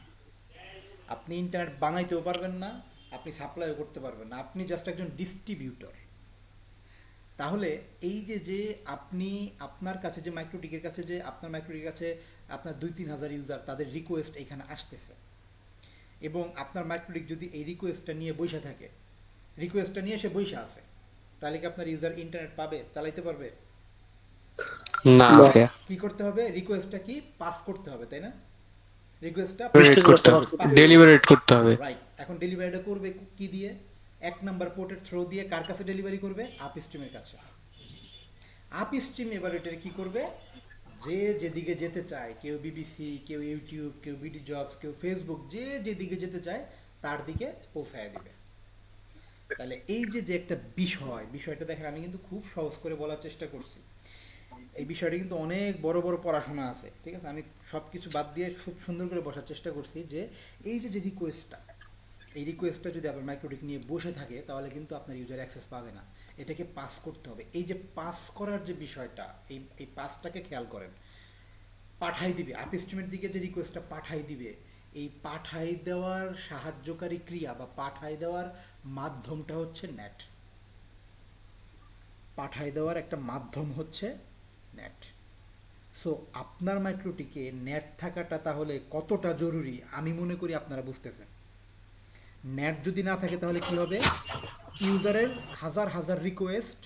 Speaker 1: আপনি ইন্টারনেট বানাইতেও পারবেন না, আপনি সাপ্লাইও করতে পারবেন না, আপনি জাস্ট একজন ডিস্ট্রিবিউটর। তাহলে এই যে যে আপনি, আপনার কাছে যে মাইক্রোটিকের কাছে, যে আপনার মাইক্রোটিকের কাছে আপনার 2-3 হাজার ইউজার, তাদের রিকোয়েস্ট এখানে আসতেছে, এবং আপনার মাইক্রোটিক যদি এই রিকোয়েস্টটা নিয়ে বসে থাকে, রিকোয়েস্টটা নিয়ে সে বসে আছে, তাহলে কি আপনার ইউজার ইন্টারনেট পাবে, চালাইতে পারবে?
Speaker 2: না।
Speaker 1: কি করতে হবে? রিকোয়েস্টটা কি পাস করতে হবে, তাই না? রিকোয়েস্টটা
Speaker 2: ডেলিভারেট করতে হবে।
Speaker 1: রাইট। এখন ডেলিভারিটা করবে কি দিয়ে? 1 নাম্বার পোর্টের থ্রো দিয়ে কার কাছে ডেলিভারি করবে? আপস্ট্রিমের কাছে। আপস্ট্রিম এবার এটা কি করবে? যে যেদিকে যেতে চায়, কেউ বিবিসি, কেউ ইউটিউব, কেউ বিডি জবস, কেউ ফেসবুক, যে যেদিকে যেতে চায় তার দিকে পৌঁছায় দিবে। তাহলে এই যে যে একটা বিষয়টা দেখেন, আমি কিন্তু খুব সহজ করে বলার চেষ্টা করছি। এই বিষয়টা কিন্তু অনেক বড় বড় পড়াশোনা আছে, ঠিক আছে? আমি সব কিছু বাদ দিয়ে খুব সুন্দর করে বসার চেষ্টা করছি যে এই যে যে রিকোয়েস্টটা, এই রিকোয়েস্টটা যদি আপনার মাইক্রোটিক নিয়ে বসে থাকে তাহলে কিন্তু আপনার ইউজার অ্যাক্সেস পাবে না। এটাকে পাস করতে হবে। এই যে পাস করার যে বিষয়টা, এই পাসটাকে খেয়াল করেন। পাঠাই দিবে আপস্ট্রিমের দিকে যে রিকোয়েস্টটা পাঠাই দিবে, এই পাঠাই দেওয়ার সাহায্যকারী ক্রিয়া বা পাঠাই দেওয়ার মাধ্যমটা হচ্ছে নেট। পাঠাই দেওয়ার একটা মাধ্যম হচ্ছে নেট। সো আপনার মাইক্রোটিকে নেট থাকাটা তাহলে কতটা জরুরি আমি মনে করি আপনারা বুঝতেছেন। নেট যদি না থাকে তাহলে কি হবে? ইউজারের হাজার হাজার রিকোয়েস্ট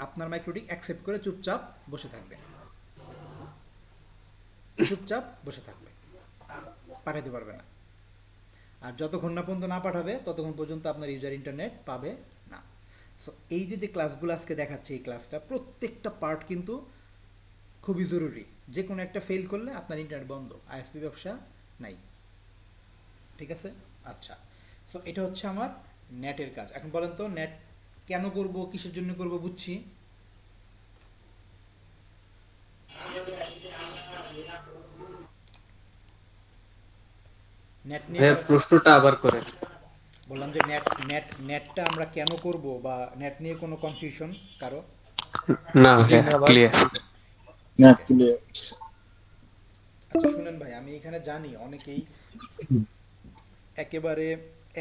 Speaker 1: আপনার মাইক্রোটিক অ্যাকসেপ্ট করে চুপচাপ বসে থাকবে, চুপচাপ বসে থাকবে, পাঠাতে পারবে না। আর যতক্ষণ না পর্যন্ত না পাঠাবে ততক্ষণ পর্যন্ত আপনার ইউজার ইন্টারনেট পাবে না। সো এই যে যে ক্লাসগুলো আজকে দেখাচ্ছে, এই ক্লাসটা প্রত্যেকটা পার্ট কিন্তু খুবই জরুরি। যে কোনো একটা ফেল করলে আপনার ইন্টারনেট বন্ধ, আইএসপি ব্যবসা নাই। ঠিক আছে? আচ্ছা, সো এটা হচ্ছে আমার নেটের কাজ। এখন বলেন তো নেট কেন করব, কিসের জন্য করব? বুঝছি। নেট নিয়ে
Speaker 2: ভাইয়া প্রশ্নটা আবার করেন।
Speaker 1: বললাম যে নেটটা আমরা কেন করব, বা নেট নিয়ে কোনো কনফিউশন কারো?
Speaker 2: না ভাইয়া, ক্লিয়ার।
Speaker 1: আচ্ছা শুনেন ভাই, আমি এখানে জানি অনেকেই একেবারে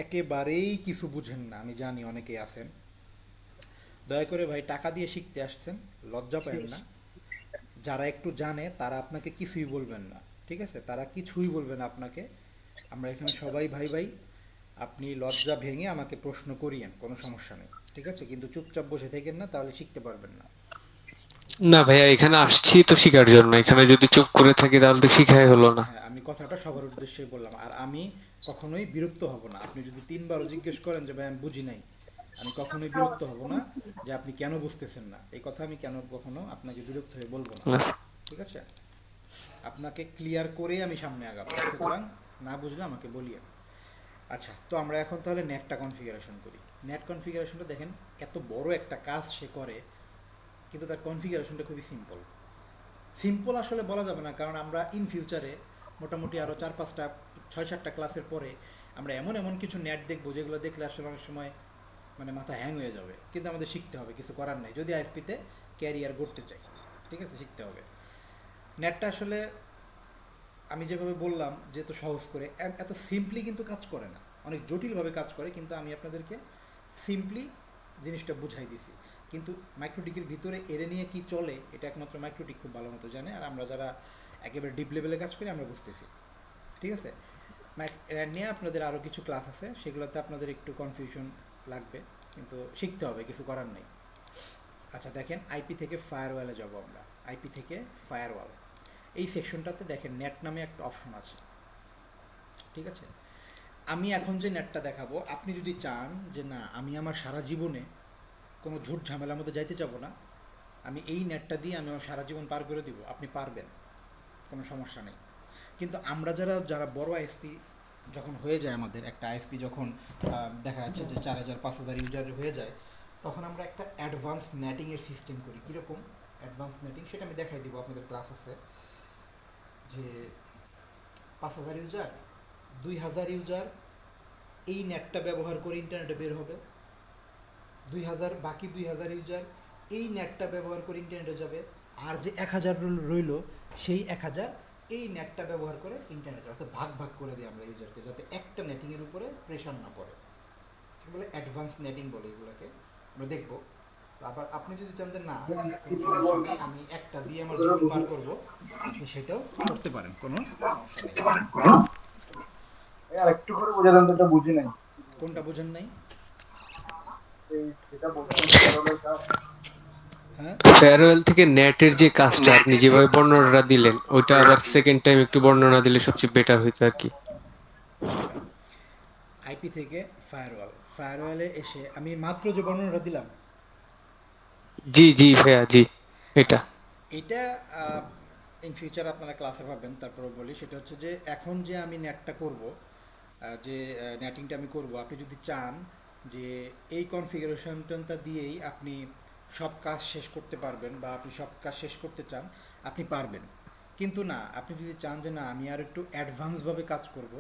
Speaker 1: একেবারেই কিছু বুঝেন না, আমি জানি অনেকেই আছেন। দয়া করে ভাই, টাকা দিয়ে শিখতে আসছেন, লজ্জা পাবেন না। যারা একটু জানে তারা আপনাকে কিছুই বলবেন না, ঠিক আছে? তারা কিছুই বলবেন না আপনাকে। আমরা এখানে সবাই ভাই ভাই। আপনি লজ্জা ভেঙে আমাকে প্রশ্ন করিয়েন, কোনো সমস্যা নেই, ঠিক আছে? কিন্তু চুপচাপ বসে থাকেন না, তাহলে শিখতে পারবেন না।
Speaker 2: না ভাইয়া, এখানে আসছি তো শিখার জন্য, এখানে যদি চুপ করে থাকি তাহলে তো শিখাই হলো না।
Speaker 1: হ্যাঁ, আমি কথাটা সবার উদ্দেশ্যে বললাম। আর আমি কখনোই বিরক্ত হব না। আপনি যদি 3বারও জিজ্ঞেস করেন যে ভাই আমি বুঝি নাই, আমি কখনোই বিরক্ত হব না যে আপনি কেন বুঝতেছেন না। এই কথা আমি কখনো আপনাকে বিরক্ত হয়ে বলবো না,
Speaker 2: না।
Speaker 1: ঠিক আছে? আপনাকে ক্লিয়ার করেই আমি সামনে আগাবো। সুতরাং না বুঝলে আমাকে বলিয়ে। আচ্ছা, তো আমরা এখন তাহলে নেটটা কনফিগারেশন করি। নেট কনফিগারেশনটা দেখেন, এত বড় একটা কাজ সে করে, কিন্তু তার কনফিগারেশনটা খুবই সিম্পল। সিম্পল আসলে বলা যাবে না, কারণ আমরা ইন ফিউচারে মোটামুটি আরও 4-5টা 6-7টা ক্লাসের পরে আমরা এমন এমন কিছু নেট দেখবো যেগুলো দেখলে আসলে অনেক সময় মানে মাথা হ্যাং হয়ে যাবে। কিন্তু আমাদের শিখতে হবে, কিছু করার নাই, যদি আইএসপিতে ক্যারিয়ার গড়তে চাই। ঠিক আছে, শিখতে হবে। নেটটা আসলে আমি যেভাবে বললাম যে এত সহজ করে, এত সিম্পলি কিন্তু কাজ করে না, অনেক জটিলভাবে কাজ করে। কিন্তু আমি আপনাদেরকে সিম্পলি জিনিসটা বুঝাই দিছি। কিন্তু মাইক্রোটিকের ভিতরে এরে নিয়ে কি চলে এটা একমাত্র মাইক্রোটিক খুব ভালো মতো জানে, আর আমরা যারা একেবারে ডিপ লেভেলে কাজ করি আমরা বুঝতেছি। ঠিক আছে? এর নিয়ে আপনাদের আরও কিছু ক্লাস আছে, সেগুলোতে আপনাদের একটু কনফিউশন লাগবে, কিন্তু শিখতে হবে, কিছু করার নেই। আচ্ছা দেখেন, আইপি থেকে ফায়ারওয়ালে যাব আমরা। আইপি থেকে ফায়ারওয়াল, এই সেকশনটাতে দেখেন নেট নামে একটা অপশন আছে, ঠিক আছে? আমি এখন যে নেটটা দেখাবো, আপনি যদি চান যে না আমি আমার সারা জীবনে কোনো ঝুট ঝামেলার মধ্যে যাইতে চাবো না, আমি এই নেটটা দিয়ে আমি আমার সারা জীবন পার করে দিব, আপনি পারবেন, কোনো সমস্যা নেই। কিন্তু আমরা যারা যারা বড় আইএসপি যখন হয়ে যায়, আমাদের একটা আইএসপি যখন দেখা যাচ্ছে যে 4000-5000 ইউজার হয়ে যায়, তখন আমরা একটা অ্যাডভান্স নেটিংয়ের সিস্টেম করি। কীরকম অ্যাডভান্স নেটিং সেটা আমি দেখাই দিব, আপনাদের ক্লাস আছে। যে 5000 ইউজার, 2000 ইউজার এই নেটটা ব্যবহার করে ইন্টারনেটে বের হবে, 2000 বাকি 2000 ইউজার এই নেটটা ব্যবহার করে ইন্টারনেটে যাবে, আর যে 1000 রইল সেই 1000 এই নেটটা ব্যবহার করে ইন্টারনেটে, অর্থাৎ ভাগ ভাগ করে দিই আমরা ইউজারকে, যাতে একটা নেটিংয়ের উপরে প্রেশার না পড়ে। বলে অ্যাডভান্স নেটিং বলে এগুলোকে, আমরা দেখবো। তো আবার আপনি যদি চান যে না আমি একটা দিয়ে আমার জীবন পার করবো, আপনি সেটাও করতে পারেন, কোনো সমস্যা নেই।
Speaker 3: আর একটু করে বোঝালেন তো, এটা বুঝি নাই।
Speaker 1: কোনটা বোঝেন নাই?
Speaker 3: এই যেটা বলছেন
Speaker 1: হ্যাঁ,
Speaker 2: ফেয়ারওয়েল থেকে নেটের যে কাজটা আপনি যেভাবে বর্ণনাটা দিলেন, ওইটা আবার সেকেন্ড টাইম একটু বর্ণনা দিলে সবচেয়ে বেটার হইতো আর কি।
Speaker 1: আইপি থেকে ফায়ারওয়ালে এসে আমি মাত্র যে বর্ণনাটা দিলাম,
Speaker 2: জি জি ভাইয়া, জি এটা।
Speaker 1: আচ্ছা, এটা ইন ফিউচার আপনারা ক্লাসে পাবেন। তারপরে বলি, সেটা হচ্ছে যে এখন যে আমি নেটটা করব, যে নেটিংটা আমি করব, আপনি যদি চান যে এই কনফিগারেশনটা দিয়েই আপনি সব কাজ শেষ করতে পারবেন বা আপনি সব কাজ শেষ করতে চান, আপনি পারবেন। কিন্তু না, আপনি যদি চান যে না আমি আর একটু অ্যাডভান্সভাবে কাজ করব,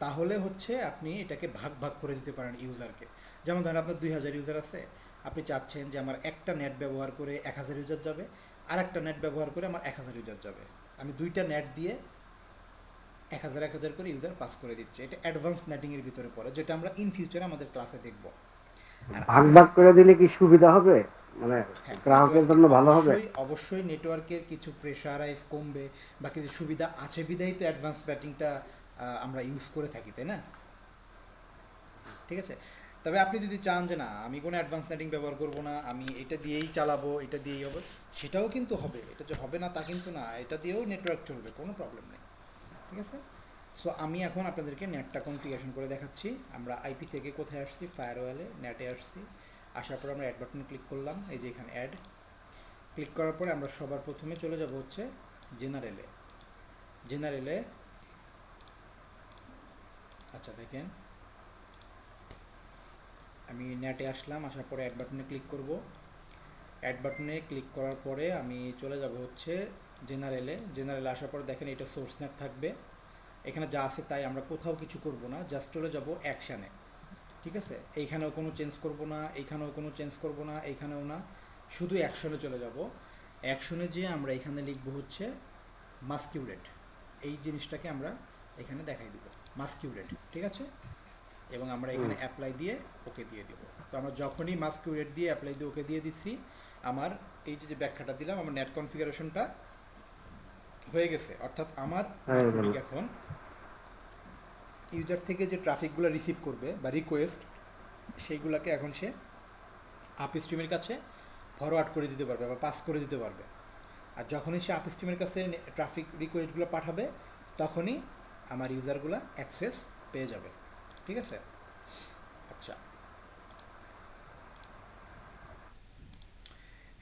Speaker 1: তাহলে হচ্ছে আপনি এটাকে ভাগ ভাগ করে দিতে পারেন ইউজারকে। যেমন ধরেন আপনার 2000 ইউজার আছে, আপনি চাচ্ছেন যে আমার একটা নেট ব্যবহার করে 1000 ইউজার যাবে, আর একটা নেট ব্যবহার করে আমার 1000 ইউজার যাবে। আমি দুইটা নেট দিয়ে 1000 করে ইউজার পাস করে দিচ্ছে। এটা অ্যাডভান্স নেটিংয়ের ভিতরে পড়ে, যেটা আমরা ইন ফিউচারে আমাদের ক্লাসে দেখব। আর
Speaker 4: ভাগ ভাগ করে দিলে কি সুবিধা হবে, মানে
Speaker 1: হ্যাঁ,
Speaker 4: গ্রাহকের জন্য ভালো হবে?
Speaker 1: অবশ্যই নেটওয়ার্কের কিছু প্রেশারাইজ কমবে বা কিছু সুবিধা আছে, বিধায় তো অ্যাডভান্স ব্যাটিংটা আমরা ইউজ করে থাকি, তাই না? ঠিক আছে। তবে আপনি যদি চান যে না আমি কোনো অ্যাডভান্স নেটিং ব্যবহার করব না, আমি এটা দিয়েই চালাবো, এটা দিয়েই হবে, সেটাও কিন্তু হবে। এটা যে হবে না তা কিন্তু না, এটা দিয়েও নেটওয়ার্ক চলবে, কোনো প্রবলেম নেই। ঠিক আছে। সো আমি এখন আপনাদেরকে নেটটা কনফিগারেশন করে দেখাচ্ছি। আমরা আইপি থেকে কোথায় আসছি, ফায়ারওয়ালে নেটে আসছি। আসার পর আমরা অ্যাড বাটনে ক্লিক করলাম, এই যে এখানে অ্যাড ক্লিক করার পরে আমরা সবার প্রথমে চলে যাব হচ্ছে জেনারেলে। আচ্ছা দেখেন, আমি নেটে আসলাম, আসার পরে অ্যাড বাটনে ক্লিক করব। অ্যাড বাটনে ক্লিক করার পরে আমি চলে যাব হচ্ছে জেনারেলে আসার পরে দেখেন এটা সোর্স নেট থাকবে। এখানে যা আছে তাই, আমরা কোথাও কিছু করব না, জাস্ট চলে যাব অ্যাকশানে। ঠিক আছে। এইখানেও কোনো চেঞ্জ করব না, এইখানেও কোনো চেঞ্জ করব না, এইখানেও না, শুধু অ্যাকশনে চলে যাব। অ্যাকশনে যেয়ে আমরা এখানে লিখব হচ্ছে মাস্কিউরেট। এই জিনিসটাকে আমরা এখানে দেখাই দিব, মাস্কিউরেট। ঠিক আছে। এবং আমরা এখানে অ্যাপ্লাই দিয়ে ওকে দিয়ে দেবো। তো আমরা যখনই মাস্কিউরেট দিয়ে অ্যাপ্লাই দিয়ে ওকে দিয়ে দিচ্ছি, আমার এই যে ব্যাখ্যাটা দিলাম, আমার নেট কনফিগারেশনটা হয়ে গেছে। অর্থাৎ আমার এখন ইউজার থেকে যে ট্রাফিকগুলো রিসিভ করবে বা রিকোয়েস্ট, সেইগুলোকে এখন সে আপস্ট্রিমের কাছে ফরওয়ার্ড করে দিতে পারবে বা পাস করে দিতে পারবে। আর যখনই সে আপস্ট্রিমের কাছে ট্রাফিক রিকোয়েস্টগুলো পাঠাবে, তখনই আমার ইউজারগুলো অ্যাক্সেস পেয়ে যাবে। ঠিক আছে। আচ্ছা,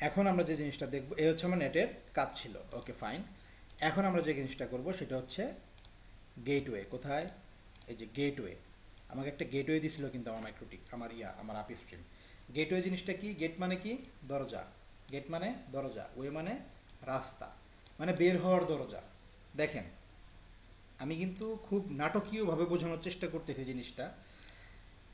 Speaker 1: এখন আমরা যে জিনিসটা দেখব, এই হচ্ছে আমার নেটের কাজ ছিল। Okay fine. এখন আমরা যে জিনিসটা করব সেটা হচ্ছে গেটওয়ে। কোথায়? এই যে গেটওয়ে। আমাকে একটা গেটওয়ে দিছিল কিন্তু আমার মাইক্রোটিক, আমার আপস্ট্রিম। গেটওয়ে জিনিসটা কি? গেট মানে কি? দরজা। গেট মানে দরজা, ওয়ে মানে রাস্তা, মানে বের হওয়ার দরজা। দেখেন, আমি কিন্তু খুব নাটকীয়ভাবে বোঝানোর চেষ্টা করতেছি জিনিসটা।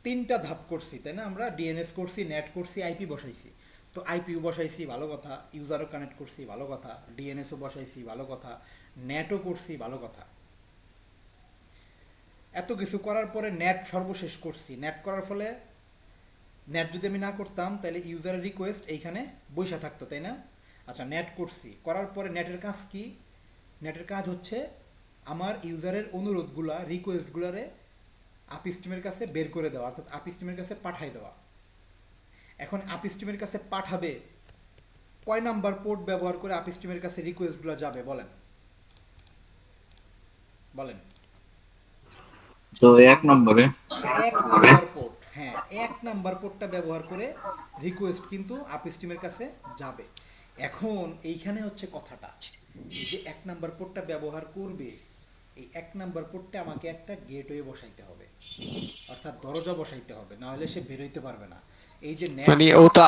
Speaker 1: 3টা ধাপ করছি, তাই না? আমরা ডিএনএস করছি, নেট করছি, আইপি বসাইছি। তো আইপিও বসাইছি, ভালো কথা। ইউজারও কানেক্ট করছি, ভালো কথা। ডিএনএসও বসাইছি, ভালো কথা। নেটও করছি, ভালো কথা। এত কিছু করার পরে নেট সর্বশেষ করছি। নেট করার ফলে, নেট যদি আমি না করতাম তাহলে ইউজারের রিকোয়েস্ট এইখানে বসে থাকতো, তাই না? আচ্ছা, নেট করছি, করার পরে নেটের কাজ কি? নেটের কাজ হচ্ছে আমার ইউজারের অনুরোধগুলা, রিকোয়েস্টগুলারে আপস্ট্রিমের কাছে বের করে দেওয়া, অর্থাৎ আপস্ট্রিমের কাছে পাঠাই দেওয়া। এখন আপস্ট্রিমের কাছে পাঠাবে, কয় নাম্বার পোর্ট ব্যবহার করে আপস্ট্রিমের কাছে রিকোয়েস্টগুলো যাবে বলেন? বলেন।
Speaker 6: তো 1 নম্বরে।
Speaker 1: 1 নাম্বার পোর্ট, হ্যাঁ, 1 নাম্বার পোর্টটা ব্যবহার করে রিকোয়েস্ট কিন্তু আপস্ট্রিমের কাছে যাবে। এখন এইখানে হচ্ছে কথাটা, এই যে 1 নাম্বার পোর্টটা ব্যবহার করবে, এই 1 নাম্বার পোর্টটা আমাকে একটা গেটওয়ে বসাইতে হবে, অর্থাৎ দরজা বসাইতে হবে, না হলে সে বেরোইতে পারবে না। এই যে নেট,
Speaker 2: মানে ওটা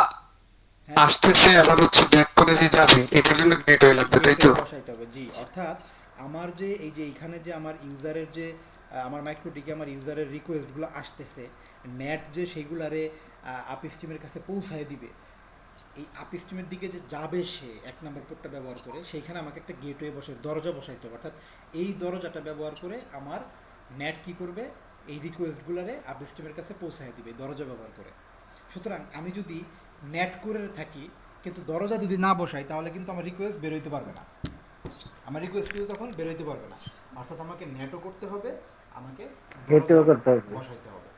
Speaker 1: হ্যাঁ,
Speaker 2: আসতেছে আবার হচ্ছে ব্যাক করে দিয়ে যাবে, এটার জন্য গেটওয়ে লাগবে, তাই তো?
Speaker 1: গেটওয়ে বসাইতে হবে, জি। অর্থাৎ আমার যে এই যে এইখানে যে আমার ইউজারের যে আমার মাইক্রোটিকে আমার ইউজারের রিকোয়েস্টগুলো আসতেছে, নেট যে সেইগুলারে আপস্ট্রিমের কাছে পৌঁছায় দিবে, এই আপস্ট্রিমের দিকে যে যাবে সে 1 নাম্বার পোর্টটা ব্যবহার করে, সেইখানে আমাকে একটা গেটওয়ে দরজা বসাইতে হবে। অর্থাৎ এই দরজাটা ব্যবহার করে আমার নেট কি করবে? এই রিকোয়েস্টগুলারে আপস্ট্রিমের কাছে পৌঁছায় দিবে দরজা ব্যবহার করে। সুতরাং আমি যদি নেট করে থাকি কিন্তু দরজা যদি না বসাই, তাহলে কিন্তু আমার রিকোয়েস্ট বেরোইতে পারবে না, আমার রিকোয়েস্ট কিন্তু তখন বেরোইতে পারবে না। অর্থাৎ আমাকে নেটও করতে হবে, আমাকে
Speaker 4: গেটও করতে হবে।
Speaker 1: বসাইতে হবে।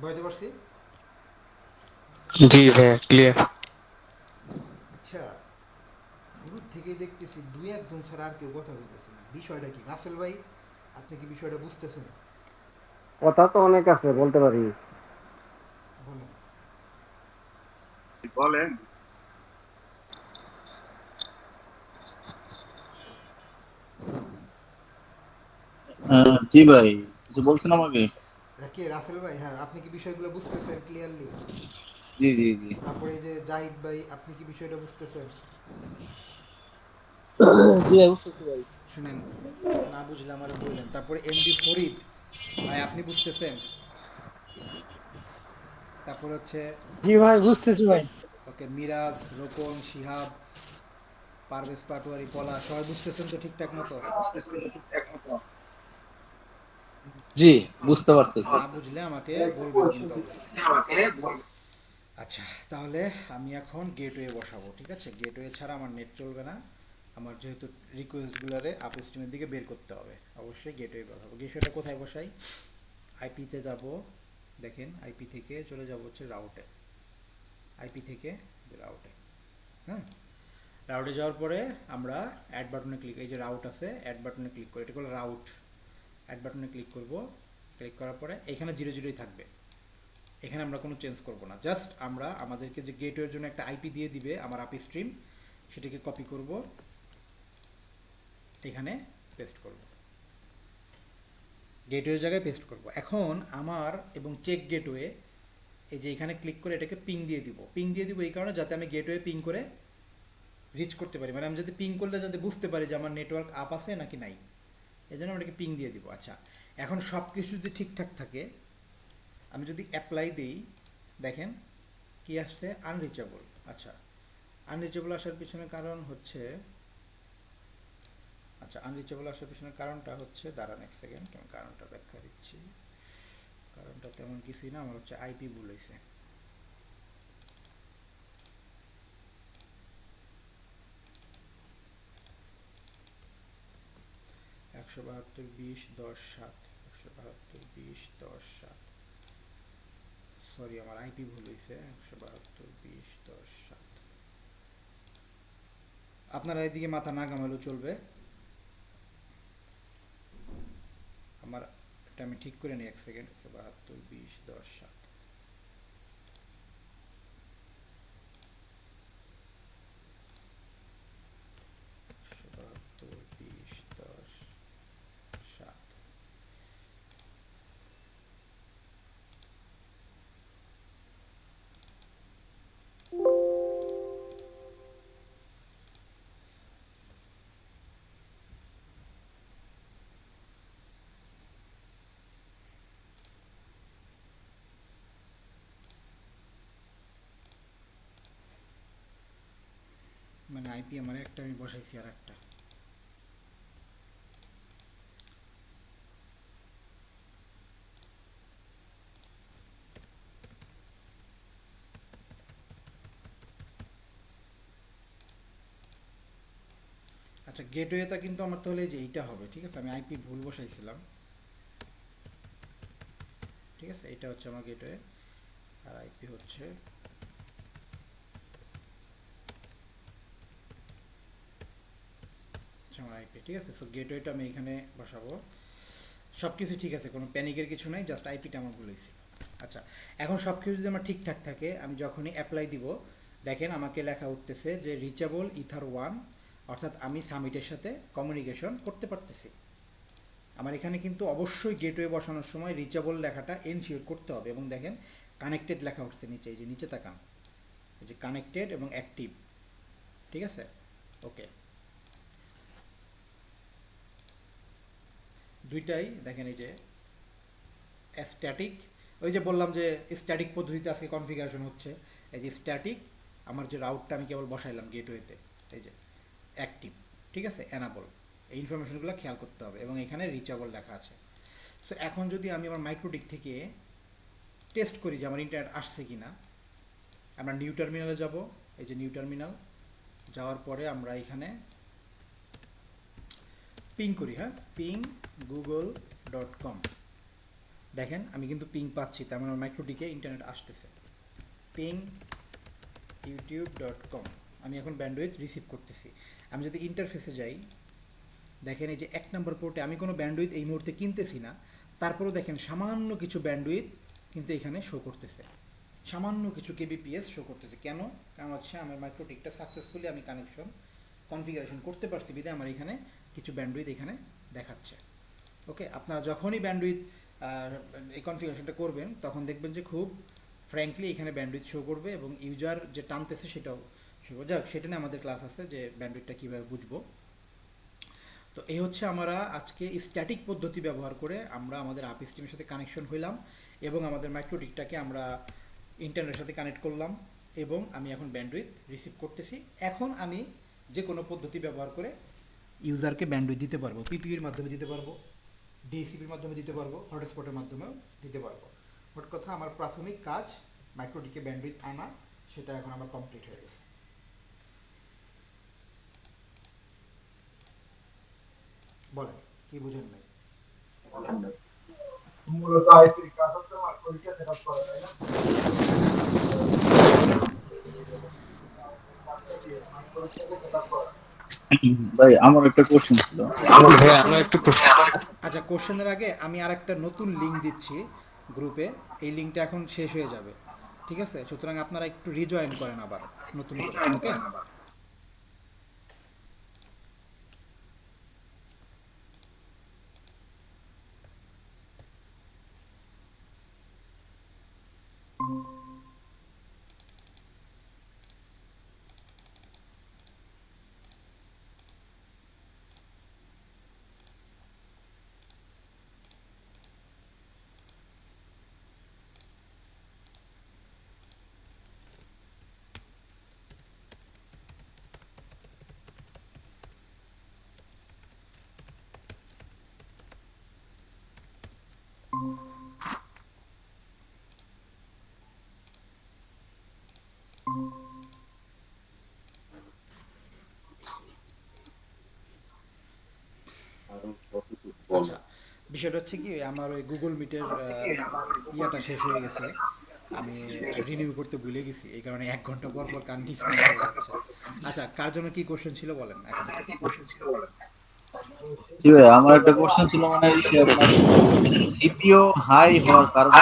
Speaker 1: বুঝতে পারছি?
Speaker 2: জি ভাইয়া, ক্লিয়ার।
Speaker 1: আচ্ছা, শুরুর থেকেই দেখতেছি 2-1 জন ছাড়া আর কেউ কথা বলতেছে না। বিষয়টা কি রাসেল ভাই, আপনি কি বিষয়টা বুঝতেছেন?
Speaker 4: কথা তো অনেক আছে, বলতে পারি।
Speaker 1: বলেন।
Speaker 5: বলেন।
Speaker 6: জি ভাই, কিছু বলছেন আমাকে?
Speaker 1: কে? রাসেল ভাই, হ্যাঁ, আপনি কি বিষয়গুলো বুঝতেছেন ক্লিয়ারলি?
Speaker 6: জি জি জি।
Speaker 1: তারপরে এই যে জাহিদ ভাই, আপনি কি বিষয়টা বুঝতেছেন?
Speaker 7: জি ভাই বুঝতেছি ভাই।
Speaker 1: শুনেন, না বুঝলে আমার বললেন। তারপরে এমডি ফরিদ ভাই, আপনি বুঝতেছেন? তারপর হচ্ছে
Speaker 7: জি ভাই বুঝতেছি ভাই।
Speaker 1: ওকে, মিরাজ, রোকন, শিহাব, পারভেজ পাটোয়ারি, পলা, সবাই বুঝতেছেন তো ঠিকঠাক মতো?
Speaker 6: জি, বুঝতে পারতেছি।
Speaker 1: না বুঝলে আমাকে বলবেন কিন্তু অবশ্যই। আচ্ছা, তাহলে আমি এখন গেটওয়ে বসাবো, ঠিক আছে? গেটওয়ে ছাড়া আমার নেট চলবে না। আমার যেহেতু রিকোয়েস্টগুলোরে আপ স্ট্রিমের দিকে বের করতে হবে, অবশ্যই গেটওয়ে বসাবো। গেটওয়েটা কোথায় বসাই? আইপিতে যাব, দেখেন আইপি থেকে চলে যাব হচ্ছে রাউটে, আইপি থেকে রাউটে। হ্যাঁ, রাউটে যাওয়ার পরে আমরা অ্যাড বাটনে ক্লিক, এই যে রাউট আছে, অ্যাড বাটনে ক্লিক করে, এটা করলে রাউট, অ্যাড বাটনে ক্লিক করব। ক্লিক করার পরে এখানে 0 0 থাকবে, এখানে আমরা কোনো চেঞ্জ করব না। জাস্ট আমরা আমাদেরকে যে গেটওয়ের জন্য একটা আইপি দিয়ে দিবে আমার আপ স্ট্রিম, সেটাকে কপি করব, এখানে পেস্ট করব, গেটওয়ের জায়গায় পেস্ট করব। এখন আমার এবং চেক গেটওয়ে, এই যে এখানে ক্লিক করে এটাকে পিং দিয়ে দিব। পিং দিয়ে দিব এই কারণে যাতে আমি গেটওয়ে পিং করে রিচ করতে পারি, মানে আমি যদি পিং করলে যাতে বুঝতে পারি যে আমার নেটওয়ার্ক আপ আছে নাকি নাই, এই জন্য আমি এটাকে পিং দিয়ে দিব। আচ্ছা, এখন সব কিছু যদি ঠিকঠাক থাকে, আমি যদি অ্যাপ্লাই দিই, দেখেন কি আসছে, আনরিচেবল। আচ্ছা, আনরিচেবল আসার পিছনে কারণ হচ্ছে, আচ্ছা আনরিচেবল আসার পিছনে কারণটা হচ্ছে, দাঁড়ান এক সেকেন্ড, আমি কারণটা ব্যাখ্যা দিচ্ছি। কারণটা তেমন কিছুই না, আমার হচ্ছে আইপি ভুল হয়েছে। একশো 72.20.10.7, 172.20.10.7, সরি আমার আইপি ভুল হয়েছে, 172.20.10.7। আপনারা এদিকে মাথা না ঘামালেও চলবে, আমার এটা আমি ঠিক করে নিই এক সেকেন্ড। 172.20.10.7, মানে আইপি আমার একটা আমি বসাইছি আর একটা। আচ্ছা, গেটওয়েটা কিন্তু আমার তাহলে যে এইটা হবে, ঠিক আছে? আমি আইপি ভুল বসাইছিলাম, ঠিক আছে? এটা হচ্ছে আমার গেটওয়ে, আর আইপি হচ্ছে, আচ্ছা আমার আইপি, ঠিক আছে? সো গেটওয়েটা আমি এখানে বসাবো, সব কিছু ঠিক আছে, কোনো প্যানিকের কিছু নাই, জাস্ট আইপিটা আমার ভুল হয়েছিল। আচ্ছা, এখন সব কিছু যদি আমার ঠিকঠাক থাকে, আমি যখনই অ্যাপ্লাই দিব, দেখেন আমাকে লেখা উঠতেছে যে রিচেবল ইথার 1, অর্থাৎ আমি সামিটের সাথে কমিউনিকেশন করতে পারতেছি। আমার এখানে কিন্তু অবশ্যই গেটওয়ে বসানোর সময় রিচেবল লেখাটা এনশিওর করতে হবে, এবং দেখেন কানেক্টেড লেখা উঠছে নিচে, এই যে নিচে তাকান, এই যে কানেক্টেড এবং অ্যাক্টিভ, ঠিক আছে? ওকে, দুইটাই দেখেন, এই যে স্ট্যাটিক, ওই যে বললাম যে স্ট্যাটিক পদ্ধতিতে আজকে কনফিগারেশন হচ্ছে, এই যে স্ট্যাটিক, আমার যে রাউটটা আমি কেবল বসাইলাম গেটওয়েতে, এই যে অ্যাক্টিভ, ঠিক আছে, অ্যানাবল, এই ইনফরমেশনগুলো খেয়াল করতে হবে, এবং এখানে রিচেবল লেখা আছে। সো এখন যদি আমি আমার মাইক্রোটিক থেকে টেস্ট করি যে আমার ইন্টারনেট আসছে কি না, আমরা নিউ টার্মিনালে যাব, এই যে নিউ টার্মিনাল, যাওয়ার পরে আমরা এখানে পিং করি, হ্যাঁ, পিং google.com, দেখেন আমি কিন্তু পিং পাচ্ছি, তার মানে আমার মাইক্রোটিকে ইন্টারনেট আসতেছে। পিং youtube.com, আমি এখন ব্যান্ডউইথ রিসিভ করতেছি। আমি যদি ইন্টারফেসে যাই, দেখেন এই যে 1 নম্বর পোর্টে আমি কোনো ব্যান্ডউইথ এই মুহূর্তে কিনতেছি না, তারপরেও দেখেন সামান্য কিছু ব্যান্ডউইথ কিন্তু এখানে শো করতেছে, সামান্য কিছু কেবিপিএস শো করতেছে। কেন? কারণ হচ্ছে আমার মাইক্রোটিকটা সাকসেসফুলি আমি কানেকশন কনফিগারেশন করতে পারছি, বিধে আমার এখানে কিছু ব্যান্ডউইথ এখানে দেখাচ্ছে। ওকে, আপনারা যখনই ব্যান্ডউইথ এই কনফিগারেশনটা করবেন, তখন দেখবেন যে খুব ফ্র্যাঙ্কলি এখানে ব্যান্ডউইথ শো করবে এবং ইউজার যে টানতেছে সেটাও শো করবে। যাক, সেটা নিয়ে আমাদের ক্লাস আছে যে ব্যান্ডউইথটা কীভাবে বুঝবো। তো এই হচ্ছে আমরা আজকে স্ট্যাটিক পদ্ধতি ব্যবহার করে আমরা আমাদের আপ স্ট্রিমের সাথে কানেকশন হইলাম এবং আমাদের মাইক্রোটিকটাকে আমরা ইন্টারনেটের সাথে কানেক্ট করলাম এবং আমি এখন ব্যান্ডউইথ রিসিভ করতেছি। এখন আমি যে কোনো পদ্ধতি ব্যবহার করে ইউজারকে ব্যান্ডউইথ দিতে পারবো, পিপিইর মাধ্যমে দিতে পারবো, ডিএসিপির মাধ্যমে দিতে পারবো, হটস্পটের মাধ্যমেও দিতে পারবো। মোট কথা আমার প্রাথমিক কাজ মাইক্রোটিকে ব্যান্ডউইথ আনা, সেটা এখন আমার কমপ্লিট হয়ে গেছে। বলেন কি বুঝেন নাই?
Speaker 3: মূলত আইপির কাজ হচ্ছে মাইক্রোটিকে সেট আপ করা, তাই না? মাইক্রোটিকে সেট আপ করা।
Speaker 6: ভাই আমার একটা কোশ্চেন ছিল।
Speaker 2: ভাই আমার একটু
Speaker 1: আচ্ছা, কোশ্চেনের আগে আমি আর একটা নতুন লিঙ্ক দিচ্ছি গ্রুপে। এই লিঙ্কটা এখন শেষ হয়ে যাবে, ঠিক আছে? সুতরাং আপনারা একটু রিজয়েন করেন আবার নতুন করে, ওকে? আচ্ছা, বিষয়টা হচ্ছে কি, আমার ওই গুগল মিটের ইয়াটা শেষ হয়ে গেছে, আমি রিনিউ করতে ভুলে গেছি, এই কারণে 1 ঘন্টা পর পর কান ডিসকানেক্ট হয়ে যাচ্ছে। আচ্ছা, কার জন্য কি কোশ্চেন ছিল বলেন এখন?
Speaker 6: জি ভাই আমার একটা কোশ্চেন ছিল, মানে সিপিইউ হাই হওয়ার কারণ